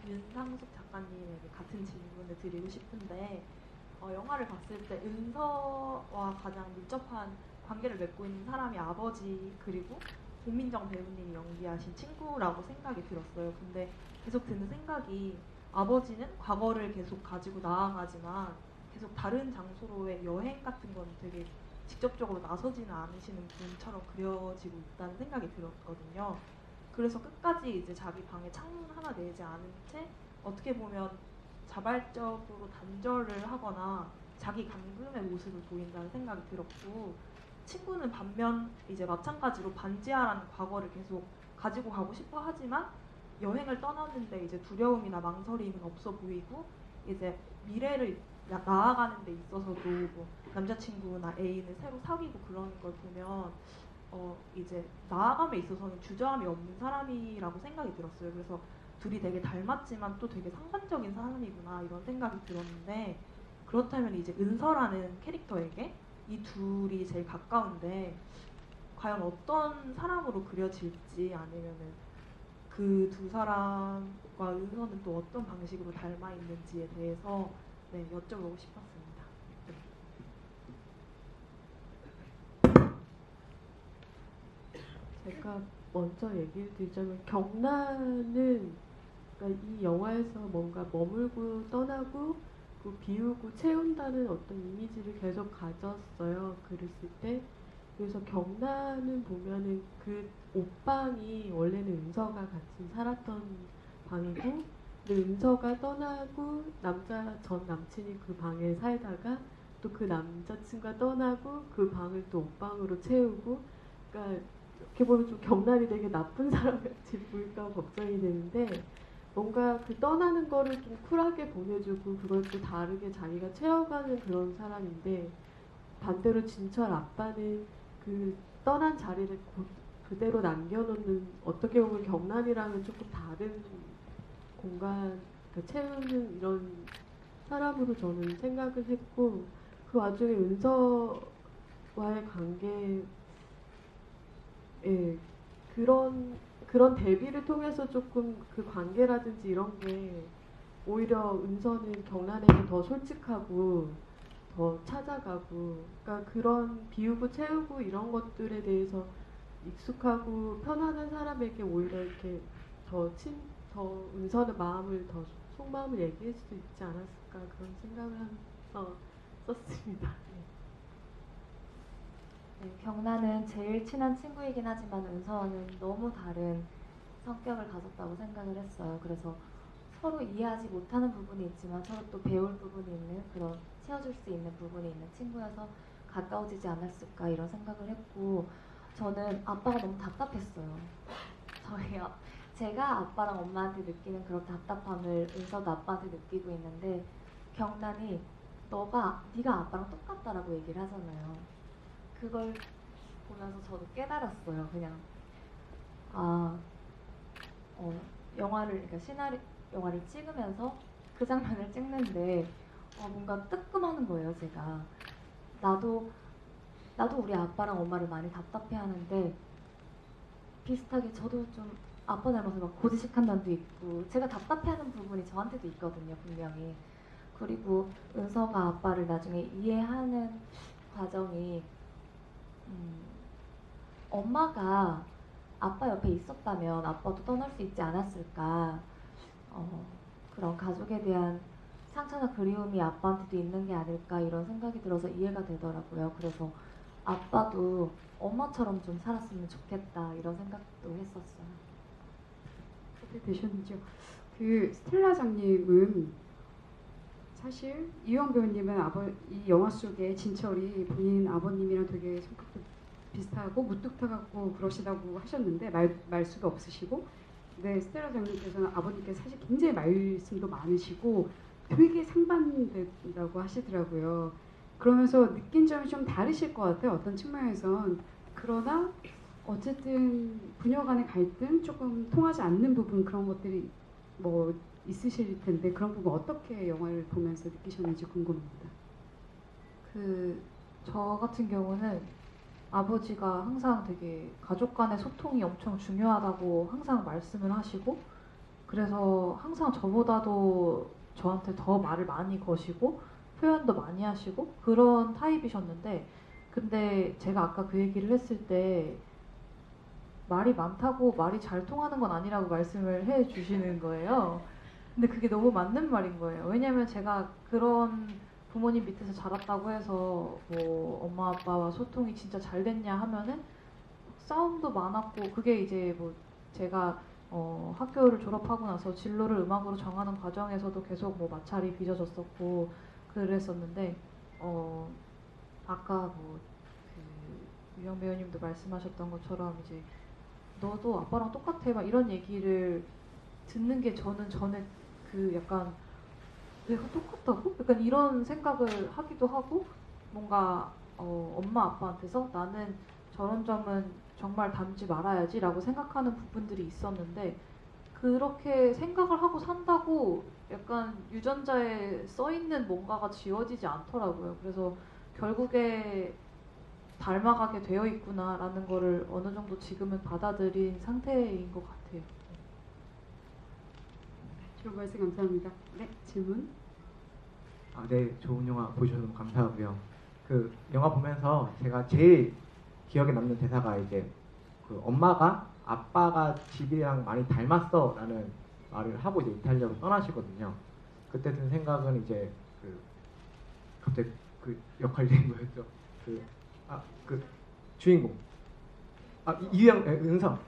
윤상숙 작가님에게 같은 질문을 드리고 싶은데 영화를 봤을 때 은서와 가장 밀접한 관계를 맺고 있는 사람이 아버지 그리고 고민정 배우님이 연기하신 친구라고 생각이 들었어요. 근데 계속 드는 생각이 아버지는 과거를 계속 가지고 나아가지만 계속 다른 장소로의 여행 같은 건 되게 직접적으로 나서지는 않으시는 분처럼 그려지고 있다는 생각이 들었거든요. 그래서 끝까지 이제 자기 방에 창문 하나 내지 않은 채 어떻게 보면 자발적으로 단절을 하거나 자기 감금의 모습을 보인다는 생각이 들었고, 친구는 반면 이제 마찬가지로 반지하라는 과거를 계속 가지고 가고 싶어 하지만 여행을 떠났는데 이제 두려움이나 망설임은 없어 보이고, 이제 미래를 나아가는 데 있어서도 뭐 남자친구나 애인을 새로 사귀고 그러는 걸 보면 이제 나아감에 있어서는 주저함이 없는 사람이라고 생각이 들었어요. 그래서 둘이 되게 닮았지만 또 되게 상반적인 사람이구나 이런 생각이 들었는데, 그렇다면 이제 은서라는 캐릭터에게 이 둘이 제일 가까운데 과연 어떤 사람으로 그려질지, 아니면은 그 두 사람과 은서는 또 어떤 방식으로 닮아 있는지에 대해서 네, 여쭤보고 싶었습니다. 제가 먼저 얘기를 드리자면 경란은 그러니까 이 영화에서 뭔가 머물고 떠나고 그 비우고 채운다는 어떤 이미지를 계속 가졌어요. 글을 쓸 때. 그래서 경란은 보면은 그 옷방이 원래는 은서가 같이 살았던 방이고, 근데 은서가 떠나고 전 남친이 그 방에 살다가 또 그 남자친구가 떠나고 그 방을 또 옷방으로 채우고, 그러니까 이렇게 보면 좀 경란이 되게 나쁜 사람같이 보일까 걱정이 되는데, 뭔가 그 떠나는 거를 좀 쿨하게 보내주고 그걸 또 다르게 자기가 채워가는 그런 사람인데, 반대로 진철 아빠는 그 떠난 자리를 그대로 남겨놓는, 어떻게 보면 경란이랑은 조금 다른 공간, 그 채우는 이런 사람으로 저는 생각을 했고, 그 와중에 은서와의 관계, 예, 그런 대비를 통해서 조금 그 관계라든지 이런 게 오히려 은서는 경란에게 더 솔직하고 더 찾아가고, 그러니까 그런 비우고 채우고 이런 것들에 대해서 익숙하고 편안한 사람에게 오히려 이렇게 더 은서는 마음을 더 속마음을 얘기할 수도 있지 않았을까, 그런 생각을 하면서 썼습니다. 네, 경란은 제일 친한 친구이긴 하지만 은서와는 너무 다른 성격을 가졌다고 생각을 했어요. 그래서 서로 이해하지 못하는 부분이 있지만 서로 또 배울 부분이 있는, 그런 채워줄 수 있는 부분이 있는 친구여서 가까워지지 않았을까 이런 생각을 했고, 저는 아빠가 너무 답답했어요. 제가 아빠랑 엄마한테 느끼는 그런 답답함을 은서도 아빠한테 느끼고 있는데, 경란이 네가 아빠랑 똑같다라고 얘기를 하잖아요. 그걸 보면서 저도 깨달았어요. 그냥 영화를 찍으면서 그 장면을 찍는데 뭔가 뜨끔하는 거예요. 제가 나도 우리 아빠랑 엄마를 많이 답답해하는데, 비슷하게 저도 좀 아빠 닮아서 막 고지식한 면도 있고 제가 답답해하는 부분이 저한테도 있거든요, 분명히. 그리고 은서가 아빠를 나중에 이해하는 과정이 엄마가 아빠 옆에 있었다면 아빠도 떠날 수 있지 않았을까, 그런 가족에 대한 상처나 그리움이 아빠한테도 있는 게 아닐까 이런 생각이 들어서 이해가 되더라고요. 그래서 아빠도 엄마처럼 좀 살았으면 좋겠다 이런 생각도 했었어요. 어떻게 되셨는지요? 그 스텔라장님은 사실 이유영 배우님은 이 영화 속에 진철이 본인 아버님이랑 되게 성격도 비슷하고 무뚝뚝하고 그러시다고 하셨는데 말수도 없으시고, 근데 스텔라장님께서는 아버님께서 사실 굉장히 말씀도 많으시고 되게 상반된다고 하시더라고요. 그러면서 느낀 점이 좀 다르실 것 같아요, 어떤 측면에선. 그러나 어쨌든 부녀 간의 갈등, 조금 통하지 않는 부분, 그런 것들이 뭐 있으실 텐데, 그런 부분 어떻게 영화를 보면서 느끼셨는지 궁금합니다. 저 같은 경우는 아버지가 항상 되게 가족 간의 소통이 엄청 중요하다고 항상 말씀을 하시고, 그래서 항상 저보다도 저한테 더 말을 많이 거시고 표현도 많이 하시고 그런 타입이셨는데, 근데 제가 아까 그 얘기를 했을 때 말이 많다고 말이 잘 통하는 건 아니라고 말씀을 해 주시는 거예요. 근데 그게 너무 맞는 말인 거예요. 왜냐면 제가 그런 부모님 밑에서 자랐다고 해서 뭐 엄마 아빠와 소통이 진짜 잘 됐냐 하면은 싸움도 많았고, 그게 이제 뭐 제가 학교를 졸업하고 나서 진로를 음악으로 정하는 과정에서도 계속 뭐 마찰이 빚어졌었고 그랬었는데, 아까 뭐 그 유영 배우님도 말씀하셨던 것처럼 이제 너도 아빠랑 똑같아 막 이런 얘기를 듣는 게 저는 전에 그 약간 내가 똑같다고? 약간 이런 생각을 하기도 하고 뭔가 엄마 아빠한테서 나는 저런 점은 정말 닮지 말아야지라고 생각하는 부분들이 있었는데 그렇게 생각을 하고 산다고 약간 유전자에 써 있는 뭔가가 지워지지 않더라고요. 그래서 결국에 닮아가게 되어 있구나라는 거를 어느 정도 지금은 받아들인 상태인 것 같아요. 좋은 말씀 감사합니다. 네, 질문. 네, 좋은 영화 보셔서 너무 감사하고요. 그 영화 보면서 제가 제일 기억에 남는 대사가 이제 그 엄마가 아빠가 집이랑 많이 닮았어라는 말을 하고 이제 이탈리아로 떠나시거든요. 그때 든 생각은 이제 그 갑자기 그 역할 이름이 뭐였죠? 그 주인공 이유영 은성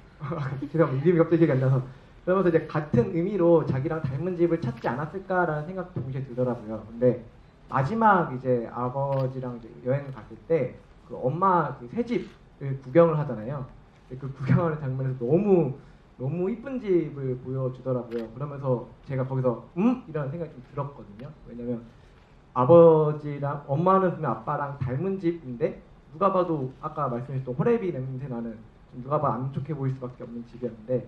죄송합니다. 이름이 갑자기 기억이 안 나서 그러면서 이제 같은 의미로 자기랑 닮은 집을 찾지 않았을까라는 생각도 동시에 들더라고요. 근데 마지막 이제 아버지랑 이제 여행 갔을 때 그 엄마 그 새 집을 구경을 하잖아요. 그 구경하는 장면에서 너무 이쁜 집을 보여주더라고요. 그러면서 제가 거기서 이런 생각이 좀 들었거든요. 왜냐면 아버지랑 엄마는 보면 아빠랑 닮은 집인데 누가 봐도 아까 말씀하셨던 호레비 냄새 나는 누가 봐도 안 좋게 보일 수밖에 없는 집이었는데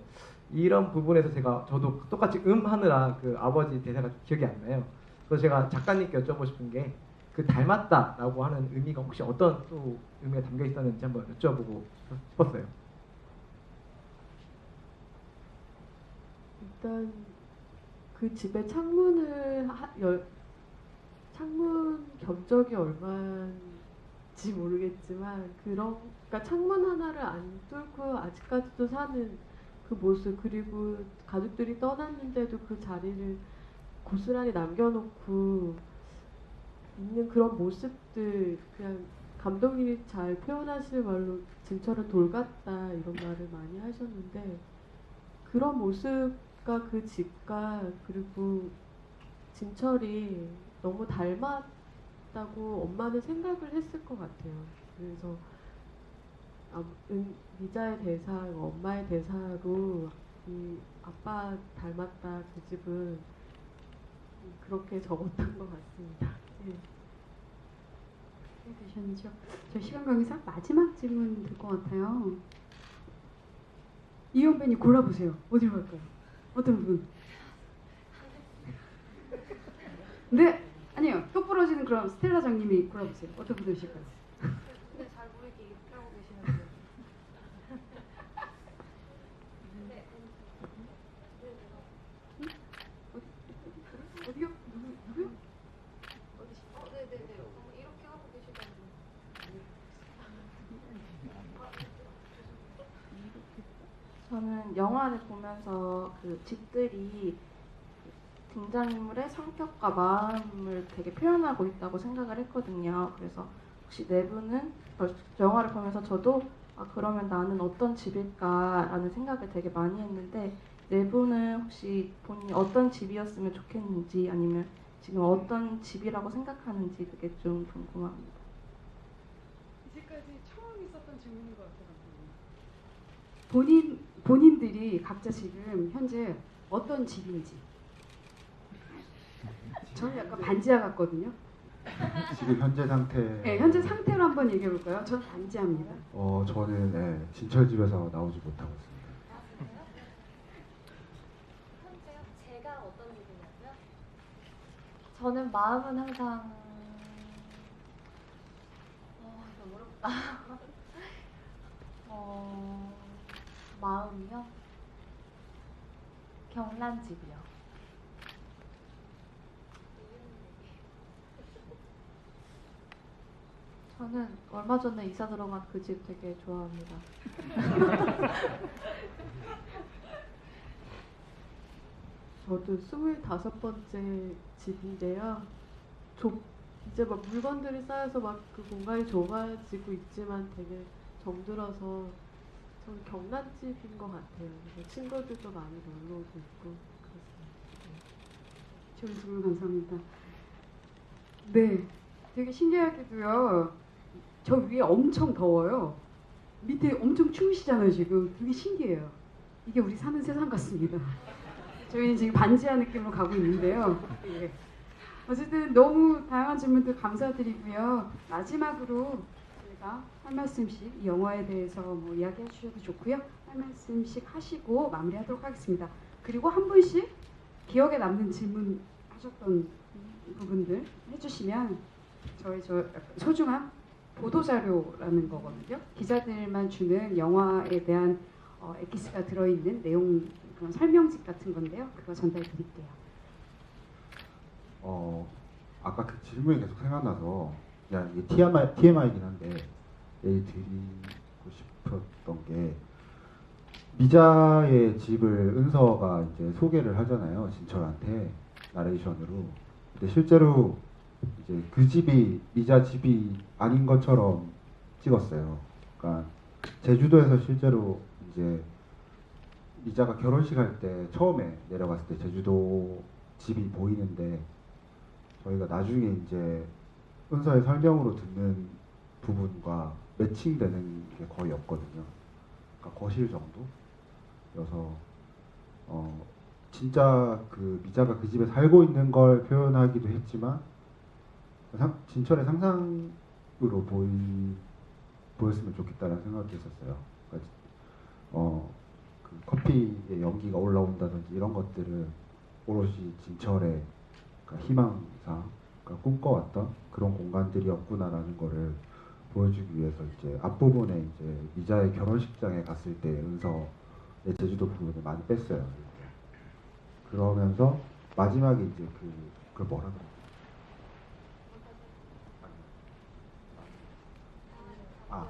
이런 부분에서 저도 똑같이 하느라 그 아버지 대사가 좀 기억이 안 나요. 그래서 제가 작가님께 여쭤보고 싶은 게 그 닮았다라고 하는 의미가 혹시 어떤 또 의미가 담겨 있었는지 한번 여쭤보고 싶었어요. 일단 그 집의 창문 견적이 얼마인지 모르겠지만 그러니까 창문 하나를 안 뚫고 아직까지도 사는 그 모습 그리고 가족들이 떠났는데도 그 자리를 고스란히 남겨놓고 있는 그런 모습들 그냥 감독님이 잘 표현하시는 말로 진철은 돌 같다 이런 말을 많이 하셨는데 그런 모습과 그 집과 그리고 진철이 너무 닮았다고 엄마는 생각을 했을 것 같아요. 그래서 미자의 대사, 엄마의 대사로 이 아빠 닮았다 그 집은 그렇게 적었던 것 같습니다. 네. 되셨죠? 저 시간 관계상 마지막 질문 될 것 같아요. 이용 배우님 골라보세요. 어디로 갈까요? 어떤 분? 네, 아니요. 똑부러지는 그럼 스텔라 장님이 골라보세요. 어떤 분이실까요? 근데 잘 보이게 이렇게 하고 계시는데. 어디요? 누구요? 네네네. 이렇게 하고 계시던데. 저는 영화를 보면서 그 집들이 등장인물의 성격과 마음을 되게 표현하고 있다고 생각을 했거든요. 그래서 혹시 네 분은 영화를 보면서 저도 그러면 나는 어떤 집일까라는 생각을 되게 많이 했는데 네 분은 혹시 본인이 어떤 집이었으면 좋겠는지 아니면 지금 어떤 집이라고 생각하는지 그게 좀 궁금합니다. 이제까지 처음 있었던 질문인 것 같아요. 본인들이 각자 지금 현재 어떤 집인지. 저는 약간 반지하 같거든요. 지금 현재 상태. 네, 현재 상태로 한번 얘기해 볼까요? 전 반지하입니다. 저는 진철 집에서 나오지 못하고 있습니다. 현재요? 제가 어떤 집이냐고요? 저는 마음은 항상 너무 어렵다. 마음이요? 경란집이요. 저는 얼마 전에 이사 들어간 그 집 되게 좋아합니다. 저도 25번째 집인데요. 이제 막 물건들이 쌓여서 막 그 공간이 좁아지고 있지만 되게 정들어서 저는 경란집인 것 같아요. 그래서 친구들도 많이 놀러 오고 있고 그렇습니다. 좋은 질문 감사합니다. 네, 되게 신기하게도요. 저 위에 엄청 더워요. 밑에 엄청 추우시잖아요 지금. 되게 신기해요. 이게 우리 사는 세상 같습니다. 저희는 지금 반지하 느낌으로 가고 있는데요. 예. 어쨌든 너무 다양한 질문들 감사드리고요. 마지막으로 저희가 한 말씀씩 이 영화에 대해서 뭐 이야기해 주셔도 좋고요. 한 말씀씩 하시고 마무리하도록 하겠습니다. 그리고 한 분씩 기억에 남는 질문 하셨던 부분들 해주시면 저희 소중한 보도자료라는 거거든요. 기자들만 주는 영화에 대한 엑기스가 들어있는 내용 그런 설명집 같은 건데요. 그거 전달해 드릴게요. 아까 그 질문이 계속 생각나서 그냥 이게 TMI이긴 한데 얘기 드리고 싶었던 게 미자의 집을 은서가 이제 소개를 하잖아요. 진철한테 나레이션으로. 근데 실제로 이제 그 집이 미자 집이 아닌 것처럼 찍었어요. 그러니까 제주도에서 실제로 이제 미자가 결혼식 할 때 처음에 내려갔을 때 제주도 집이 보이는데 저희가 나중에 이제 은서의 설명으로 듣는 부분과 매칭되는 게 거의 없거든요. 그러니까 거실 정도여서 진짜 그 미자가 그 집에 살고 있는 걸 표현하기도 했지만 진철의 상상으로 보였으면 좋겠다는 생각이 있었어요. 그러니까 그 커피의 연기가 올라온다든지 이런 것들은 오롯이 진철의 그러니까 희망상 그러니까 꿈꿔왔던 그런 공간들이었구나라는 거를 보여주기 위해서 이제 앞부분에 이제 미자의 결혼식장에 갔을 때 은서의 제주도 부분을 많이 뺐어요. 그러면서 마지막에 이제 그걸 뭐라 그래?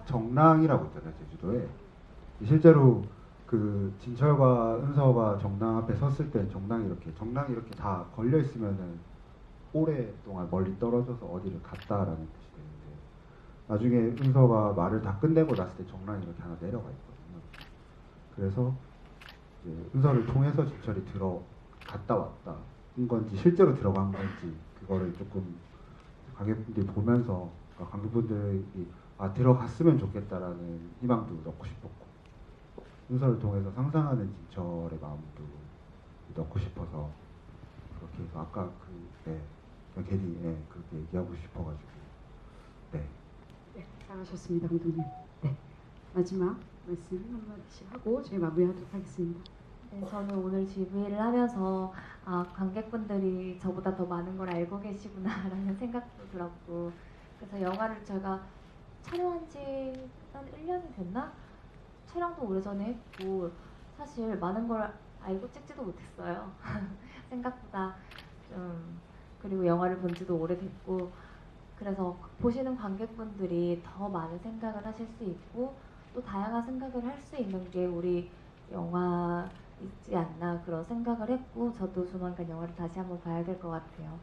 정랑이라고 있잖아요, 제주도에. 실제로 그 진철과 은서가 정랑 앞에 섰을 때 정랑이 이렇게 다 걸려 있으면은 오랫동안 멀리 떨어져서 어디를 갔다라는 뜻이 되는데 나중에 은서가 말을 다 끝내고 났을 때 정랑이 이렇게 하나 내려가 있거든요. 그래서 이제 은서를 통해서 진철이 갔다 왔다 인 건지 실제로 들어간 건지 그거를 조금 관객분들이 보면서 그러니까 관객분들이 들어갔으면 좋겠다라는 희망도 넣고 싶었고 은서를 통해서 상상하는 진철의 마음도 넣고 싶어서 그렇게 해서 아까 괜히 그렇게 얘기하고 싶어가지고 네, 잘하셨습니다, 감독님. 네, 마지막 말씀 한마디씩 하고 저희 마무리하도록 하겠습니다. 네, 저는 오늘 GV를 하면서 관객분들이 저보다 더 많은 걸 알고 계시구나라는 생각도 들었고 그래서 영화를 제가 촬영한 지 한 1년이 됐나? 촬영도 오래전에 했고 사실 많은 걸 알고 찍지도 못했어요. 생각보다 그리고 영화를 본 지도 오래됐고 그래서 보시는 관객분들이 더 많은 생각을 하실 수 있고 또 다양한 생각을 할 수 있는 게 우리 영화 있지 않나 그런 생각을 했고 저도 조만간 영화를 다시 한번 봐야 될 것 같아요.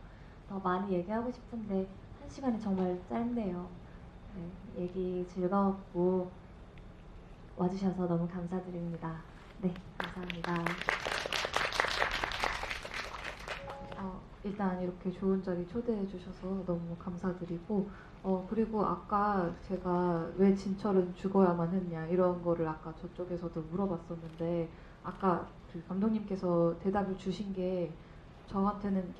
더 많이 얘기하고 싶은데 1시간이 정말 짧네요. 네, 얘기 즐거웠고 와주셔서 너무 감사드립니다. 네, 감사합니다. 일단 이렇게 좋은 자리 초대해 주셔서 너무 감사드리고 그리고 아까 제가 왜 진철은 죽어야만 했냐 이런 거를 아까 저쪽에서도 물어봤었는데 아까 그 감독님께서 대답을 주신 게 저한테는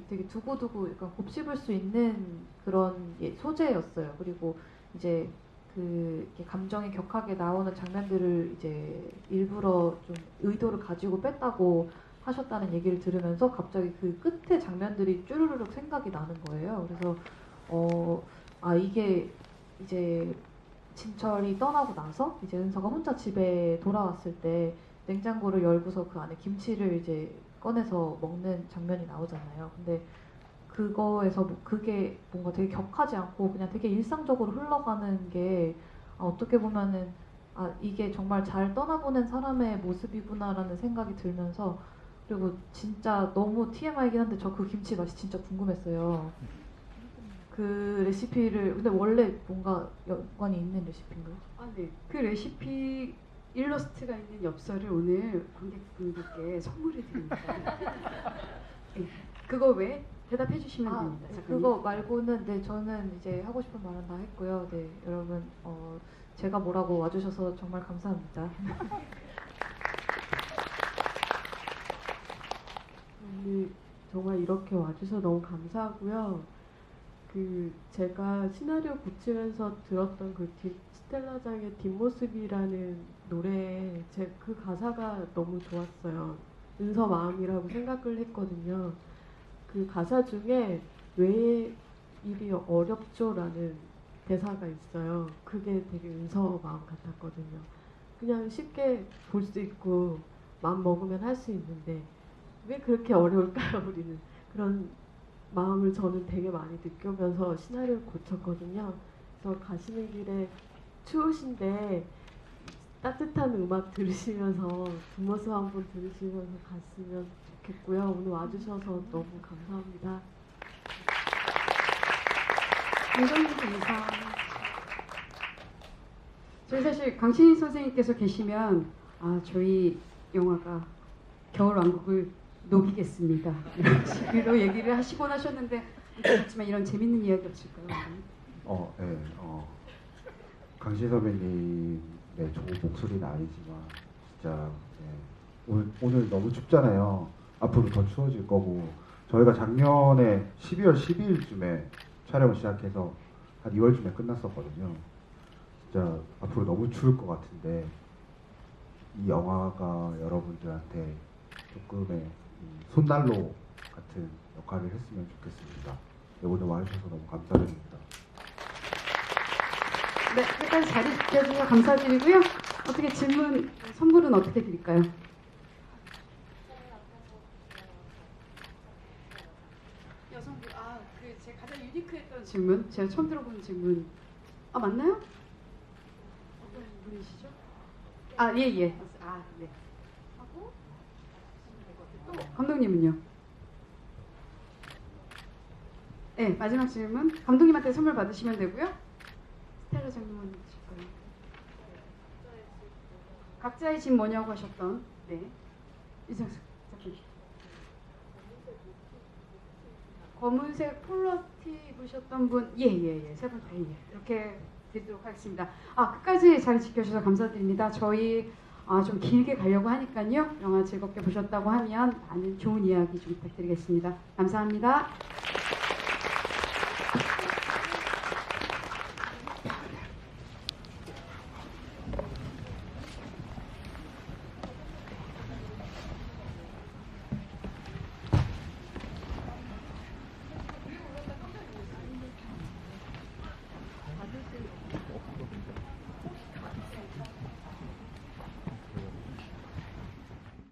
되게 두고두고 약간 곱씹을 수 있는 그런 소재였어요. 그리고 이제 그 감정이 격하게 나오는 장면들을 이제 일부러 좀 의도를 가지고 뺐다고 하셨다는 얘기를 들으면서 갑자기 그 끝에 장면들이 쭈르르륵 생각이 나는 거예요. 그래서 이게 이제 진철이 떠나고 나서 이제 은서가 혼자 집에 돌아왔을 때 냉장고를 열고서 그 안에 김치를 이제 꺼내서 먹는 장면이 나오잖아요. 근데 그거에서 그게 뭔가 되게 격하지 않고 그냥 되게 일상적으로 흘러가는 게 어떻게 보면은 이게 정말 잘 떠나보낸 사람의 모습이구나라는 생각이 들면서 그리고 진짜 너무 TMI이긴 한데 저 그 김치 맛이 진짜 궁금했어요. 그 레시피를 근데 원래 뭔가 연관이 있는 레시피인가요? 네. 그 레시피 일러스트가 있는 엽서를 오늘 관객분들께 선물해 드립니다. 네. 그거 외에 대답해 주시면 아, 됩니다. 네, 작가님. 그거 말고는 네 저는 이제 하고 싶은 말은 다 했고요. 네 여러분 제가 뭐라고 와주셔서 정말 감사합니다. 오늘 정말 이렇게 와주셔서 너무 감사하고요. 그 제가 시나리오 고치면서 들었던 그 스텔라장의 뒷모습이라는 노래, 제 그 가사가 너무 좋았어요. 은서 마음이라고 생각을 했거든요. 그 가사 중에 왜 일이 어렵죠라는 대사가 있어요. 그게 되게 은서 마음 같았거든요. 그냥 쉽게 볼 수 있고 마음 먹으면 할 수 있는데 왜 그렇게 어려울까요? 우리는 그런 마음을 저는 되게 많이 느끼면서 시나리오를 고쳤거든요. 그래서 가시는 길에 추우신데 따뜻한 음악 들으시면서 뒷모습 한번 들으시면서 갔으면 좋겠고요. 오늘 와주셔서 너무 감사합니다. 감독님 감사. 저희 사실 강신희 선생님께서 계시면 저희 영화가 겨울왕국을 녹이겠습니다. 이런 식으로 얘기를 하시곤 하셨는데 그렇지만 이런 재밌는 이야기 없을까요? 네. 강신 선배님의 좋은 목소리는 아니지만 진짜 오늘 너무 춥잖아요. 앞으로 더 추워질 거고 저희가 작년에 12월 12일쯤에 촬영을 시작해서 한 2월쯤에 끝났었거든요. 진짜 앞으로 너무 추울 것 같은데 이 영화가 여러분들한테 조금의 손난로 같은 역할을 했으면 좋겠습니다. 오늘 와주셔서 너무 감사드립니다. 네, 끝까지 자리 지켜주셔서 감사드리고요. 어떻게 선물은 어떻게 드릴까요? 여성분, 제가 가장 유니크했던 질문, 제가 처음 들어보는 질문. 맞나요? 어떤 분이시죠? 예. 네. 하고 또 감독님은요? 네, 마지막 질문. 감독님한테 선물 받으시면 되고요. 스텔라 장님은 주실까요? 각자의 집 뭐냐고 하셨던 이정숙 작가님. 검은색 폴로티 입으셨던 분, 세 분 다 이렇게 드리도록 하겠습니다. 끝까지 자리 지켜주셔서 감사드립니다. 저희 좀 길게 가려고 하니까요. 영화 즐겁게 보셨다고 하면 많은 좋은 이야기 좀 부탁드리겠습니다. 감사합니다.